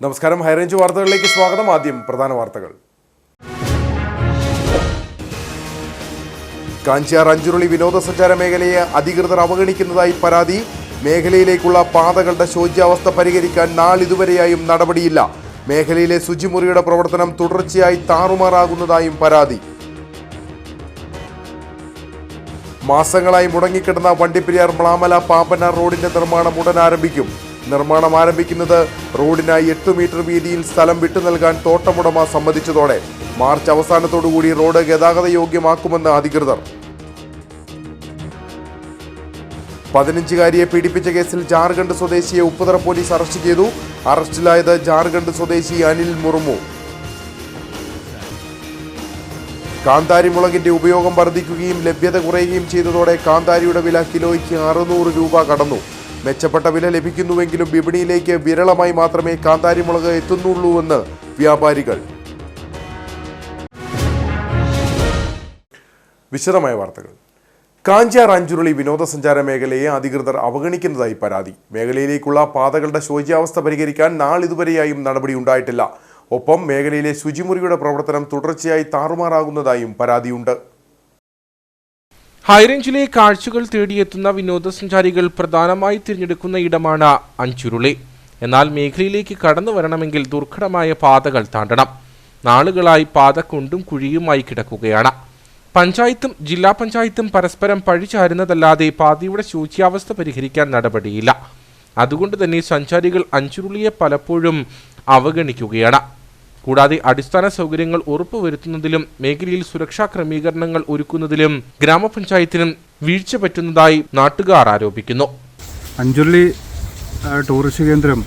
നമസ്കാരം, ഹൈറേഞ്ച് വാർത്തകളിലേക്ക് സ്വാഗതം. ആദ്യം പ്രധാന വാർത്തകൾ. കാഞ്ചിയാർ അഞ്ചുരുളി വിനോദസഞ്ചാര മേഖലയെ അധികൃതർ അവഗണിക്കുന്നതായി പരാതി. മേഖലയിലേക്കുള്ള പാതകളുടെ ശോച്യാവസ്ഥ പരിഹരിക്കാൻ നാളിതുവരെയായും നടപടിയില്ല. മേഖലയിലെ ശുചിമുറിയുടെ പ്രവർത്തനം തുടർച്ചയായി താറുമാറാകുന്നതായും പരാതി. മാസങ്ങളായി മുടങ്ങിക്കിടന്ന വണ്ടിപ്പെരിയാർ മ്ലാമല പാമ്പനാർ റോഡിന്റെ നിർമ്മാണം ഉടൻ ആരംഭിക്കും. നിർമ്മാണം ആരംഭിക്കുന്നത് റോഡിനായി 8 മീറ്റർ വീതിയിൽ സ്ഥലം വിട്ടു നൽകാൻ തോട്ടമുടമ സമ്മതിച്ചതോടെ മാർച്ച് അവസാനത്തോടുകൂടി റോഡ് ഗതാഗത യോഗ്യമാക്കുമെന്ന് അധികൃതർ. 15-കാരിയെ പീഡിപ്പിച്ച കേസിൽ ജാർഖണ്ഡ് സ്വദേശിയെ ഉപ്പുതറ പോലീസ് അറസ്റ്റ് ചെയ്തു. അറസ്റ്റിലായത് ജാർഖണ്ഡ് സ്വദേശി അനിൽ മുർമു. കാന്താരി മുളകിന്റെ ഉപയോഗം വർദ്ധിക്കുകയും ലഭ്യത കുറയുകയും ചെയ്തതോടെ കാന്താരിയുടെ വില കിലോയ്ക്ക് 600 രൂപ കടന്നു. മെച്ചപ്പെട്ട വില ലഭിക്കുന്നുവെങ്കിലും വിപണിയിലേക്ക് വിരളമായി മാത്രമേ കാന്താരി മുളക് എത്തുന്നുള്ളൂവെന്ന് വ്യാപാരികൾ. വിശദമായ വാർത്തകൾ. കാഞ്ചിയാർ അഞ്ചുരുളി വിനോദസഞ്ചാര മേഖലയെ അധികൃതർ അവഗണിക്കുന്നതായി പരാതി. മേഖലയിലേക്കുള്ള പാതകളുടെ ശോച്യാവസ്ഥ പരിഹരിക്കാൻ നാളിതുവരെയായും നടപടിയുണ്ടായിട്ടില്ല. ഒപ്പം മേഖലയിലെ ശുചിമുറിയുടെ പ്രവർത്തനം തുടർച്ചയായി താറുമാറാകുന്നതായും പരാതിയുണ്ട്. ഹൈറേഞ്ചിലെ കാഴ്ചകൾ തേടിയെത്തുന്ന വിനോദസഞ്ചാരികൾ പ്രധാനമായി തിരഞ്ഞെടുക്കുന്ന ഇടമാണ് അഞ്ചുരുളി. എന്നാൽ മേഖലയിലേക്ക് കടന്നു വരണമെങ്കിൽ ദുർഘടമായ പാതകൾ താണ്ടണം. നാളുകളായി പാത കുണ്ടും കുഴിയുമായി കിടക്കുകയാണ്. പഞ്ചായത്തും ജില്ലാ പഞ്ചായത്തും പരസ്പരം പഴിചാരുന്നതല്ലാതെ പാതയുടെ ശോച്യാവസ്ഥ പരിഹരിക്കാൻ നടപടിയില്ല. അതുകൊണ്ട് തന്നെ സഞ്ചാരികൾ അഞ്ചുരുളിയെ പലപ്പോഴും അവഗണിക്കുകയാണ്. കൂടാതെ അടിസ്ഥാന സൗകര്യങ്ങൾ ഉറപ്പുവരുത്തുന്നതിലും മേഖലയിൽ സുരക്ഷാ ക്രമീകരണങ്ങൾ ഒരുക്കുന്നതിലും ഗ്രാമപഞ്ചായത്തിനും വീഴ്ച പറ്റുന്നതായി നാട്ടുകാർ ആരോപിക്കുന്നു. അഞ്ചുരുളി ടൂറിസ്റ്റ് കേന്ദ്രം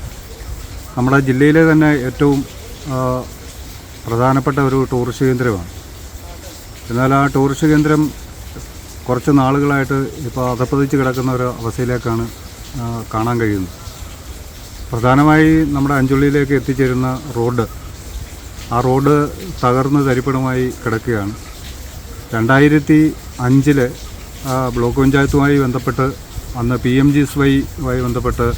നമ്മുടെ ജില്ലയിലെ തന്നെ ഏറ്റവും പ്രധാനപ്പെട്ട ഒരു ടൂറിസ്റ്റ് കേന്ദ്രമാണ്. എന്നാൽ ആ ടൂറിസ്റ്റ് കേന്ദ്രം കുറച്ച് നാളുകളായിട്ട് ഇപ്പോൾ അധപ്പതിച്ച് കിടക്കുന്ന ഒരു അവസ്ഥയിലേക്കാണ് കാണാൻ കഴിയുന്നത്. പ്രധാനമായി നമ്മുടെ അഞ്ചുരുളിയിലേക്ക് എത്തിച്ചേരുന്ന ആ റോഡ് തകർന്ന് തരിപ്പണമായി കിടക്കുകയാണ്. 2005 ബ്ലോക്ക് പഞ്ചായത്തുമായി ബന്ധപ്പെട്ട് അന്ന് PMGSY ബന്ധപ്പെട്ട്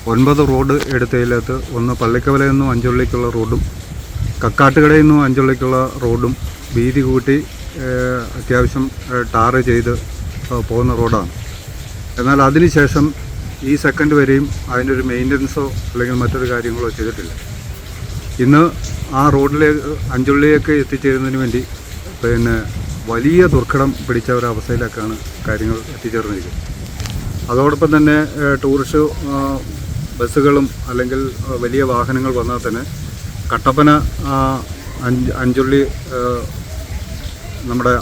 9 റോഡ് എടുത്തതിനകത്ത് ഒന്ന് പള്ളിക്കവലയിൽ നിന്നും അഞ്ചുരുളിക്കുള്ള റോഡും കക്കാട്ടുകടയിൽ നിന്നും അഞ്ചുരുളിക്കുള്ള റോഡും വീതി കൂട്ടി അത്യാവശ്യം ടാർ ചെയ്ത് പോകുന്ന റോഡാണ്. എന്നാൽ അതിനുശേഷം ഈ സെക്കൻഡ് വരെയും അതിൻ്റെ ഒരു മെയിൻ്റനൻസോ അല്ലെങ്കിൽ മറ്റൊരു കാര്യങ്ങളോ ചെയ്തിട്ടില്ല. ഇന്ന് ആ റോഡിലേക്ക് അഞ്ചുരുളിലേക്ക് എത്തിച്ചേരുന്നതിന് വേണ്ടി വലിയ ദുർഘടം പിടിച്ച ഒരവസ്ഥയിലേക്കാണ് കാര്യങ്ങൾ എത്തിച്ചേർന്നിരിക്കുന്നത്. അതോടൊപ്പം തന്നെ ടൂറിസ്റ്റ് ബസ്സുകളും അല്ലെങ്കിൽ വലിയ വാഹനങ്ങൾ വന്നാൽ തന്നെ കട്ടപ്പന അഞ്ചുരുളി നമ്മുടെ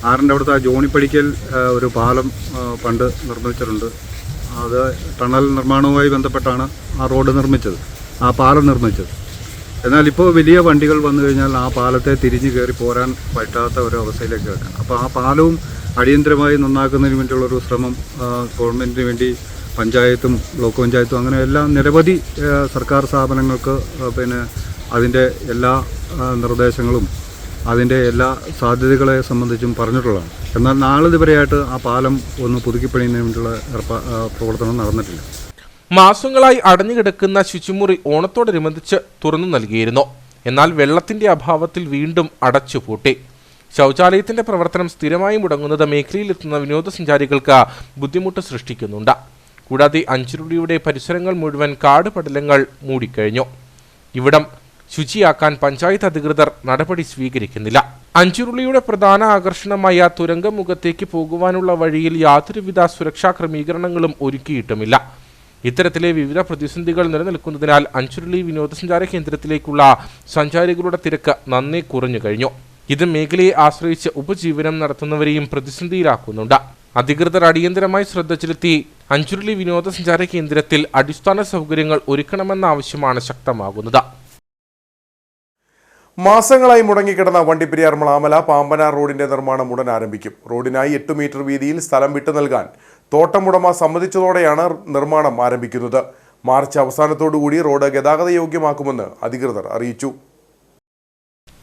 ആറിൻ്റെ അവിടുത്തെ ആ ജോണിപ്പടിക്കൽ ഒരു പാലം പണ്ട് നിർമ്മിച്ചിട്ടുണ്ട്. അത് ടണൽ നിർമ്മാണവുമായി ബന്ധപ്പെട്ടാണ് ആ റോഡ് നിർമ്മിച്ചത്, ആ പാലം നിർമ്മിച്ചത്. എന്നാൽ ഇപ്പോൾ വലിയ വണ്ടികൾ വന്നു കഴിഞ്ഞാൽ ആ പാലത്തെ തിരിഞ്ഞു കയറി പോരാൻ പറ്റാത്ത ഒരു അവസ്ഥയിലേക്ക് വെക്കാം. അപ്പോൾ ആ പാലവും അടിയന്തരമായി നന്നാക്കുന്നതിന് വേണ്ടിയുള്ളൊരു ശ്രമം ഗവൺമെൻറ്റിന് വേണ്ടി പഞ്ചായത്തും ബ്ലോക്ക് പഞ്ചായത്തും അങ്ങനെ എല്ലാം നിരവധി സർക്കാർ സ്ഥാപനങ്ങൾക്ക് അതിൻ്റെ എല്ലാ നിർദ്ദേശങ്ങളും അതിൻ്റെ എല്ലാ സാധ്യതകളെ സംബന്ധിച്ചും പറഞ്ഞിട്ടുള്ളതാണ്. എന്നാൽ നാളിതുവരെയായിട്ട് ആ പാലം ഒന്ന് പുതുക്കിപ്പണിയുന്നതിന് വേണ്ടിയുള്ള പ്രവർത്തനം നടന്നിട്ടില്ല. മാസങ്ങളായി അടഞ്ഞുകിടക്കുന്ന ശുചിമുറി ഓണത്തോടനുബന്ധിച്ച് തുറന്നു നൽകിയിരുന്നു. എന്നാൽ വെള്ളത്തിന്റെ അഭാവത്തിൽ വീണ്ടും അടച്ചുപൂട്ടി. ശൗചാലയത്തിന്റെ പ്രവർത്തനം സ്ഥിരമായി മുടങ്ങുന്നത് മേഖലയിലെത്തുന്ന വിനോദസഞ്ചാരികൾക്ക് ബുദ്ധിമുട്ട് സൃഷ്ടിക്കുന്നുണ്ട്. കൂടാതെ അഞ്ചുരുളിയുടെ പരിസരങ്ങൾ മുഴുവൻ കാട് പടലങ്ങൾ മൂടിക്കഴിഞ്ഞു. ഇവിടം ശുചിയാക്കാൻ പഞ്ചായത്ത് അധികൃതർ നടപടി സ്വീകരിക്കുന്നില്ല. അഞ്ചുരുളിയുടെ പ്രധാന ആകർഷണമായ തുരങ്കമുഖത്തേക്ക് പോകുവാനുള്ള വഴിയിൽ യാതൊരുവിധ സുരക്ഷാ ക്രമീകരണങ്ങളും ഒരുക്കിയിട്ടുമില്ല. ഇത്തരത്തിലെ വിവിധ പ്രതിസന്ധികൾ നിലനിൽക്കുന്നതിനാൽ അഞ്ചുരുളി വിനോദസഞ്ചാര കേന്ദ്രത്തിലേക്കുള്ള സഞ്ചാരികളുടെ തിരക്ക് നന്നേ കുറഞ്ഞു കഴിഞ്ഞു. ഇത് മേഖലയെ ആശ്രയിച്ച് ഉപജീവനം നടത്തുന്നവരെയും പ്രതിസന്ധിയിലാക്കുന്നുണ്ട്. അധികൃതർ അടിയന്തരമായി ശ്രദ്ധ ചെലുത്തി അഞ്ചുരുളി വിനോദസഞ്ചാര കേന്ദ്രത്തിൽ അടിസ്ഥാന സൗകര്യങ്ങൾ ഒരുക്കണമെന്ന ആവശ്യമാണ് ശക്തമാകുന്നത്. മാസങ്ങളായി മുടങ്ങിക്കിടന്ന വണ്ടിപ്പെരിയാർ മ്ലാമല പാമ്പനാർ റോഡിന്റെ നിർമ്മാണം ഉടൻ ആരംഭിക്കും. റോഡിനായി 8 മീറ്റർ വീതിയിൽ സ്ഥലം വിട്ടു നൽകാൻ തോട്ടമുടമ സമ്മതിച്ചതോടെയാണ് നിർമ്മാണം ആരംഭിക്കുന്നത്. മാർച്ച് അവസാനത്തോടുകൂടി റോഡ് ഗതാഗത യോഗ്യമാക്കുമെന്ന് അധികൃതർ അറിയിച്ചു.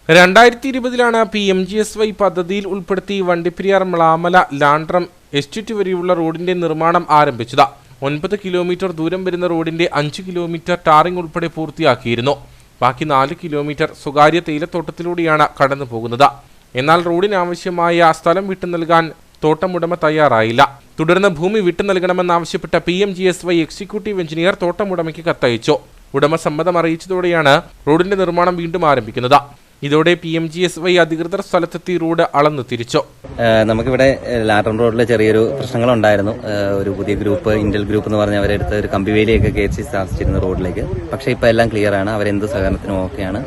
2020 PMGSY പദ്ധതിയിൽ ഉൾപ്പെടുത്തി വണ്ടിപ്പെരിയാർ മ്ലാമല ലാൻഡ്രം എസ്റ്റേറ്റ് വരെയുള്ള റോഡിന്റെ നിർമ്മാണം ആരംഭിച്ചത്. 9 കിലോമീറ്റർ ദൂരം വരുന്ന റോഡിന്റെ 5 കിലോമീറ്റർ ടാറിംഗ് ഉൾപ്പെടെ പൂർത്തിയാക്കിയിരുന്നു. ബാക്കി 4 കിലോമീറ്റർ സ്വകാര്യ തേയിലത്തോട്ടത്തിലൂടെയാണ് കടന്നു പോകുന്നത്. എന്നാൽ റോഡിനാവശ്യമായ സ്ഥലം വിട്ടു നൽകാൻ തോട്ടമുടമ തയ്യാറായില്ല. തുടർന്ന് ഭൂമി വിട്ടു നൽകണമെന്നാവശ്യപ്പെട്ട PMGSY എക്സിക്യൂട്ടീവ് എഞ്ചിനീയർ തോട്ടമുടമയ്ക്ക് കത്തയച്ചു. ഉടമ സമ്മതം അറിയിച്ചതോടെയാണ് റോഡിന്റെ നിർമ്മാണം വീണ്ടും ആരംഭിക്കുന്നത്. ഇതോടെ PMGSY അധികൃതർ സ്ഥലത്തെത്തി റോഡ് അളന്നു തിരിച്ചു. നമുക്കിവിടെ ലാറ്ററൽ റോഡിൽ ചെറിയൊരു പ്രശ്നങ്ങളുണ്ടായിരുന്നു. ഒരു പുതിയ ഗ്രൂപ്പ്, ഇന്റൽ ഗ്രൂപ്പ് എന്ന് പറഞ്ഞ അവരെടുത്ത് ഒരു കമ്പിവേലിയൊക്കെ കയറ്റി സ്ഥാപിച്ചിരുന്ന റോഡിലേക്ക്. പക്ഷേ ഇപ്പോൾ എല്ലാം ക്ലിയർ ആണ്. അവരെന്ത് സഹകരണത്തിനും ഓക്കെയാണ്.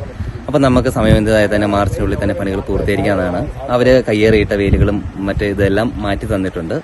അപ്പം നമുക്ക് സമയബന്ധിതമായി തന്നെ മാർച്ചിനുള്ളിൽ തന്നെ പണികൾ പൂർത്തീകരിക്കാവുന്നതാണ്. അവർ കയ്യേറിയിട്ട വേലുകളും മറ്റേ ഇതെല്ലാം മാറ്റി തന്നിട്ടുണ്ട്.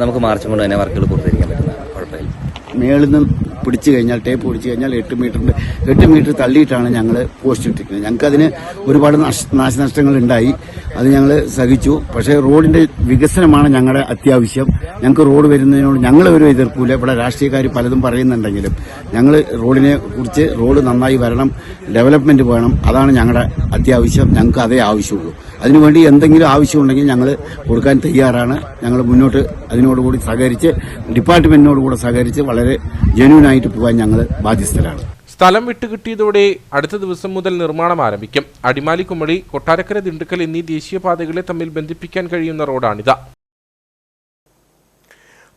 നമുക്ക് മാർച്ചും കൊണ്ട് തന്നെ വർക്കുകൾ പൂർത്തീകരിക്കാൻ പറ്റുന്നതാണ്. കുഴപ്പമില്ല. മേളിൽ നിന്ന് പിടിച്ചു കഴിഞ്ഞാൽ, ടേപ്പ് പിടിച്ചു കഴിഞ്ഞാൽ 8 മീറ്റർ തള്ളിയിട്ടാണ് ഞങ്ങൾ പോസ്റ്റ് ഇട്ടിരിക്കുന്നത്. ഞങ്ങൾക്കതിന് ഒരുപാട് നാശനഷ്ടങ്ങൾ ഉണ്ടായി. അത് ഞങ്ങൾ സഹിച്ചു. പക്ഷേ റോഡിന്റെ വികസനമാണ് ഞങ്ങളുടെ അത്യാവശ്യം. ഞങ്ങൾക്ക് റോഡ് വരുന്നതിനോട് ഞങ്ങൾ ഒരു എതിർക്കൂല. ഇവിടെ രാഷ്ട്രീയക്കാർ പലതും പറയുന്നുണ്ടെങ്കിലും ഞങ്ങൾ റോഡിനെ കുറിച്ച് റോഡ് നന്നായി വരണം, ഡെവലപ്മെന്റ് വേണം. അതാണ് ഞങ്ങളുടെ അത്യാവശ്യം. ഞങ്ങൾക്ക് അതേ ആവശ്യമുള്ളൂ. അതിനുവേണ്ടി എന്തെങ്കിലും ആവശ്യമുണ്ടെങ്കിൽ ഞങ്ങൾ കൊടുക്കാൻ തയ്യാറാണ്. ഞങ്ങൾ മുന്നോട്ട് അതിനോടുകൂടി സഹകരിച്ച്, ഡിപ്പാർട്ട്മെന്റിനോടുകൂടെ സഹകരിച്ച് വളരെ ജെന്യൂനായിട്ട് പോകാൻ ഞങ്ങൾ ബാധ്യസ്ഥരാണ്. സ്ഥലം വിട്ടുകിട്ടിയതോടെ അടുത്ത ദിവസം മുതൽ നിർമ്മാണം ആരംഭിക്കും. അടിമാലി കുമളി, കൊട്ടാരക്കര, ദിണ്ടുക്കൽ എന്നീ ദേശീയപാതകളെ തമ്മിൽ ബന്ധിപ്പിക്കാൻ കഴിയുന്ന റോഡാണിത്.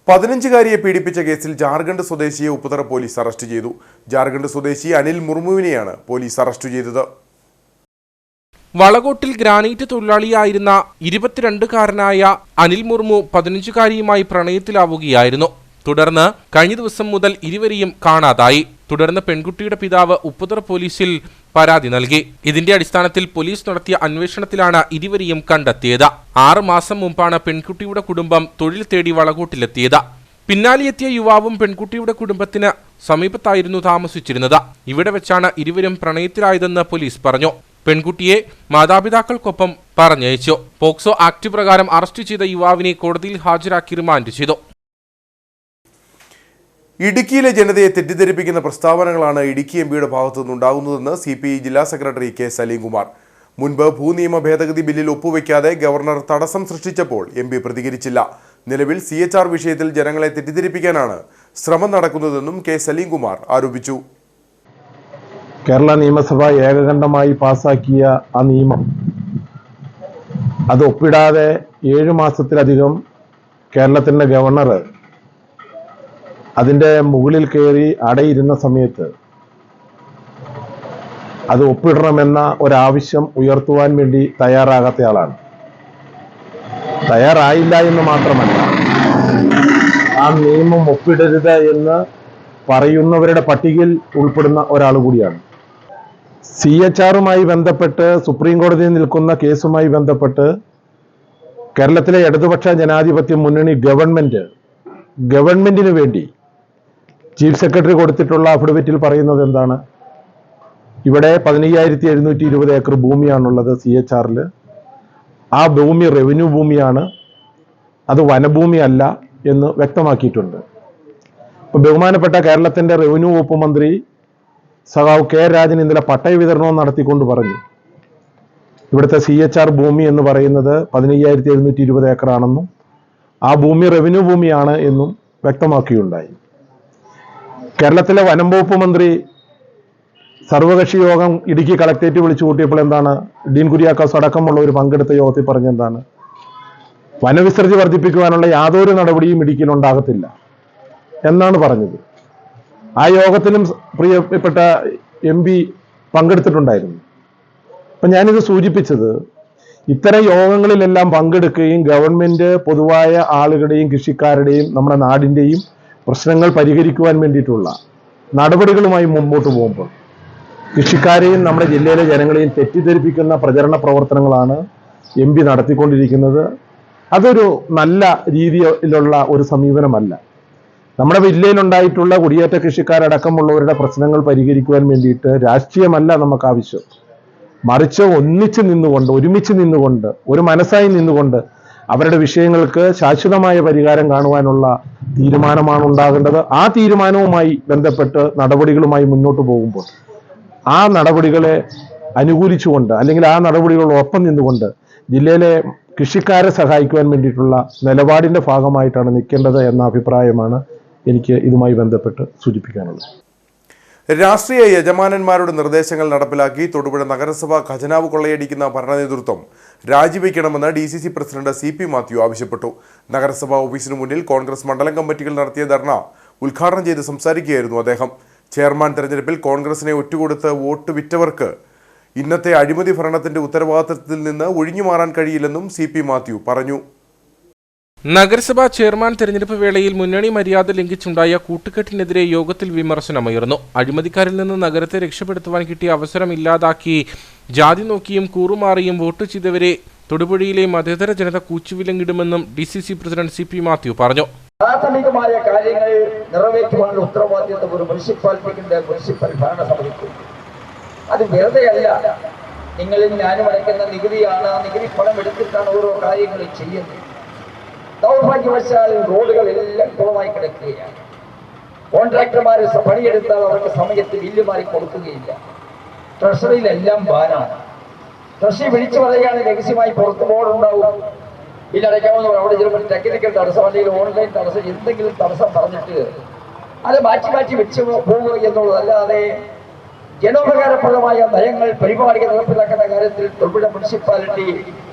15-കാരിയെ പീഡിപ്പിച്ച കേസിൽ ജാർഖണ്ഡ് സ്വദേശിയെ ഉപ്പുതറ പോലീസ് അറസ്റ്റ് ചെയ്തു. ജാർഖണ്ഡ് സ്വദേശി അനിൽ മുർമുവിനെയാണ് പോലീസ് അറസ്റ്റ് ചെയ്തത്. വളകോട്ടിൽ ഗ്രാനൈറ്റ് തൊഴിലാളിയായിരുന്ന 22-കാരനായ അനിൽ മുർമു 15-കാരിയുമായി പ്രണയത്തിലാവുകയായിരുന്നു. തുടർന്ന് കഴിഞ്ഞ ദിവസം മുതൽ ഇരുവരെയും കാണാതായി. തുടർന്ന് പെൺകുട്ടിയുടെ പിതാവ് ഉപ്പുതറ പോലീസിൽ പരാതി നൽകി. ഇതിന്റെ അടിസ്ഥാനത്തിൽ പോലീസ് നടത്തിയ അന്വേഷണത്തിലാണ് ഇരുവരെയും കണ്ടെത്തിയത്. 6 മാസം മുമ്പാണ് പെൺകുട്ടിയുടെ കുടുംബം തൊഴിൽ തേടി വളകോട്ടിലെത്തിയത്. പിന്നാലെയെത്തിയ യുവാവും പെൺകുട്ടിയുടെ കുടുംബത്തിന് സമീപത്തായിരുന്നു താമസിച്ചിരുന്നത്. ഇവിടെ വെച്ചാണ് ഇരുവരും പ്രണയത്തിലായതെന്ന് പോലീസ് പറഞ്ഞു. പെൺകുട്ടിയെ മാതാപിതാക്കൾക്കൊപ്പം പറഞ്ഞയച്ചു. പോക്സോ ആക്ട് പ്രകാരം അറസ്റ്റ് ചെയ്ത യുവാവിനെ കോടതിയിൽ ഹാജരാക്കി റിമാൻഡ് ചെയ്തു. ഇടുക്കിയിലെ ജനതയെ തെറ്റിദ്ധരിപ്പിക്കുന്ന പ്രസ്താവനകളാണ് ഇടുക്കി MPയുടെ ഭാഗത്തു നിന്നുണ്ടാകുന്നതെന്ന് CPI ജില്ലാ സെക്രട്ടറി K. സലീംകുമാർ. മുൻപ് ഭൂനിയമ ഭേദഗതി ബില്ലിൽ ഒപ്പുവെക്കാതെ ഗവർണർ തടസ്സം സൃഷ്ടിച്ചപ്പോൾ MP പ്രതികരിച്ചില്ല. നിലവിൽ CHR വിഷയത്തിൽ ജനങ്ങളെ തെറ്റിദ്ധരിപ്പിക്കാനാണ് ശ്രമം നടക്കുന്നതെന്നും K. സലീംകുമാർ ആരോപിച്ചു. കേരള നിയമസഭ ഏകകണ്ഠമായി പാസാക്കിയ ആ നിയമം, അത് ഒപ്പിടാതെ 7 മാസത്തിലധികം കേരളത്തിൻ്റെ ഗവർണർ അതിൻ്റെ മുകളിൽ കയറി അടയിരുന്ന സമയത്ത് അത് ഒപ്പിടണമെന്ന ഒരാവശ്യം ഉയർത്തുവാൻ വേണ്ടി തയ്യാറാകാത്തയാളാണ്. തയ്യാറായില്ല എന്ന് മാത്രമല്ല, ആ നിയമം ഒപ്പിടരുത് എന്ന് പറയുന്നവരുടെ പട്ടികയിൽ ഉൾപ്പെടുന്ന ഒരാൾ കൂടിയാണ്. CHRുമായി ബന്ധപ്പെട്ട് സുപ്രീം കോടതിയിൽ നിൽക്കുന്ന കേസുമായി ബന്ധപ്പെട്ട് കേരളത്തിലെ ഇടതുപക്ഷ ജനാധിപത്യ മുന്നണി ഗവൺമെന്റിന് വേണ്ടി ചീഫ് സെക്രട്ടറി കൊടുത്തിട്ടുള്ള അഫിഡവിറ്റിൽ പറയുന്നത് എന്താണ്? ഇവിടെ 15,720 ഏക്കർ ഭൂമിയാണുള്ളത് CHRൽ. ആ ഭൂമി റവന്യൂ ഭൂമിയാണ്, അത് വനഭൂമി അല്ല എന്ന് വ്യക്തമാക്കിയിട്ടുണ്ട്. ഇപ്പൊ ബഹുമാനപ്പെട്ട കേരളത്തിന്റെ റവന്യൂ വകുപ്പ് മന്ത്രി സഖാവ് K. രാജൻ ഇന്നലെ പട്ടയ വിതരണവും നടത്തിക്കൊണ്ട് പറഞ്ഞു, ഇവിടുത്തെ CHR ഭൂമി എന്ന് പറയുന്നത് 15,720 ഏക്കറാണെന്നും ആ ഭൂമി റവന്യൂ ഭൂമിയാണ് എന്നും വ്യക്തമാക്കുകയുണ്ടായി. കേരളത്തിലെ വനം വകുപ്പ് മന്ത്രി സർവകക്ഷി യോഗം ഇടുക്കി കളക്ടറേറ്റ് വിളിച്ചു കൂട്ടിയപ്പോൾ എന്താണ് ഡീൻ കുര്യാക്കോസ് അടക്കമുള്ളവർ പങ്കെടുത്ത യോഗത്തിൽ പറഞ്ഞെന്താണ്? വനവിസ്തൃതി വർദ്ധിപ്പിക്കുവാനുള്ള യാതൊരു നടപടിയും ഇടുക്കിയിൽ ഉണ്ടാകത്തില്ല എന്നാണ് പറഞ്ഞത്. ആ യോഗത്തിലും പ്രിയപ്പെട്ട MP പങ്കെടുത്തിട്ടുണ്ടായിരുന്നു. അപ്പം ഞാനിത് സൂചിപ്പിച്ചത്, ഇത്തരം യോഗങ്ങളിലെല്ലാം പങ്കെടുക്കുകയും ഗവൺമെന്റ് പൊതുവായ ആളുകളുടെയും കൃഷിക്കാരുടെയും നമ്മുടെ നാടിൻ്റെയും പ്രശ്നങ്ങൾ പരിഹരിക്കുവാൻ വേണ്ടിയിട്ടുള്ള നടപടികളുമായി മുമ്പോട്ട് പോകുമ്പോൾ കൃഷിക്കാരെയും നമ്മുടെ ജില്ലയിലെ ജനങ്ങളെയും തെറ്റിദ്ധരിപ്പിക്കുന്ന പ്രചരണ പ്രവർത്തനങ്ങളാണ് MP നടത്തിക്കൊണ്ടിരിക്കുന്നത്. അതൊരു നല്ല രീതിയിലുള്ള ഒരു സമീപനമല്ല. നമ്മുടെ ജില്ലയിലുണ്ടായിട്ടുള്ള കുടിയേറ്റ കൃഷിക്കാരടക്കമുള്ളവരുടെ പ്രശ്നങ്ങൾ പരിഹരിക്കുവാൻ വേണ്ടിയിട്ട് രാഷ്ട്രീയമല്ല നമുക്ക് ആവശ്യം. മറിച്ച് ഒരുമിച്ച് നിന്നുകൊണ്ട് ഒരു മനസ്സായി നിന്നുകൊണ്ട് അവരുടെ വിഷയങ്ങൾക്ക് ശാശ്വതമായ പരിഹാരം കാണുവാനുള്ള തീരുമാനമാണ് ഉണ്ടാകേണ്ടത്. ആ തീരുമാനവുമായി ബന്ധപ്പെട്ട് നടപടികളുമായി മുന്നോട്ട് പോകുമ്പോൾ ആ നടപടികളെ അനുകൂലിച്ചുകൊണ്ട് അല്ലെങ്കിൽ ആ നടപടികളോടൊപ്പം നിന്നുകൊണ്ട് ജില്ലയിലെ കൃഷിക്കാരെ സഹായിക്കുവാൻ വേണ്ടിയിട്ടുള്ള നിലപാടിന്റെ ഭാഗമായിട്ടാണ് നിൽക്കേണ്ടത് എന്ന അഭിപ്രായമാണ് എനിക്ക് ഇതുമായി ബന്ധപ്പെട്ട് സൂചിപ്പിക്കാനുള്ളത്. രാഷ്ട്രീയ യജമാനന്മാരുടെ നിർദ്ദേശങ്ങൾ നടപ്പിലാക്കി തൊടുപുഴ നഗരസഭ ഖജനാവ് കൊള്ളയടിക്കുന്ന ഭരണനേതൃത്വം രാജിവെക്കണമെന്ന് DCC പ്രസിഡന്റ് CP മാത്യു ആവശ്യപ്പെട്ടു. നഗരസഭാ ഓഫീസിനു മുന്നിൽ കോൺഗ്രസ് മണ്ഡലം കമ്മിറ്റികൾ നടത്തിയ ധർണ ഉദ്ഘാടനം ചെയ്ത് സംസാരിക്കുകയായിരുന്നു അദ്ദേഹം. ചെയർമാൻ തെരഞ്ഞെടുപ്പിൽ കോൺഗ്രസിനെ ഒറ്റുകൊടുത്ത് വോട്ട് വിറ്റവർക്ക് ഇന്നത്തെ അഴിമതി ഭരണത്തിന്റെ ഉത്തരവാദിത്തത്തിൽ നിന്ന് ഒഴിഞ്ഞുമാറാൻ കഴിയില്ലെന്നും CP മാത്യു പറഞ്ഞു. നഗരസഭാ ചെയർമാൻ തെരഞ്ഞെടുപ്പ് വേളയിൽ മുന്നണി മര്യാദ ലംഘിച്ചുണ്ടായ കൂട്ടുകെട്ടിനെതിരെ യോഗത്തിൽ വിമർശനമുയർന്നു. അഴിമതിക്കാരിൽ നിന്ന് നഗരത്തെ രക്ഷപ്പെടുത്തുവാൻ കിട്ടിയ അവസരം ഇല്ലാതാക്കി ജാതി നോക്കിയും കൂറുമാറിയും വോട്ട് ചെയ്തവരെ തൊടുപുഴയിലെ മതേതര ജനത കൂച്ചുവിലങ്ങിടുമെന്നും DCC പ്രസിഡന്റ് CP മാത്യു പറഞ്ഞു. പ്രാഥമികമായ കാര്യങ്ങൾ നിറവേറ്റുവാനുള്ള ഉത്തരവാദിത്വം ഒരു മുനിസിപ്പൽ ഭരണസമിതിക്ക്. അത് വെറുതെയല്ല, നിങ്ങളിൽ ഞാനും അടയ്ക്കുന്ന നികുതിയാണ്, നികുതി പണം എടുത്തിട്ടാണ് ഓരോ കാര്യങ്ങളും ചെയ്യുന്നത്. ദൗർഭാഗ്യവശാൽ റോഡുകളെല്ലാം കുറവായി കിടക്കുകയാണ്. കോൺട്രാക്ടർമാർ പണിയെടുത്താൽ അവർക്ക് സമയത്ത് ബില്ല് മാറി കൊടുക്കുകയില്ല. ട്രഷറിയിലെല്ലാം ബാനാണ്. ട്രഷറി വിളിച്ചു പറയുകയാണ് രഹസ്യമായി പുറത്ത് ബോർഡുണ്ടാവും, ബില്ലടയ്ക്കാമെന്ന് അവിടെ ചിലപ്പോൾ ടെക്നിക്കൽ തടസ്സം അല്ലെങ്കിൽ ഓൺലൈൻ തടസ്സം എന്തെങ്കിലും തടസ്സം പറഞ്ഞിട്ട് അത് മാറ്റി വെച്ച് പോകുക എന്നുള്ളതല്ലാതെ ജനോപകാരപ്രദമായ നയങ്ങൾ പരിപാടികൾ നടപ്പിലാക്കുന്ന കാര്യത്തിൽ തൊടുപുഴ മുനിസിപ്പാലിറ്റി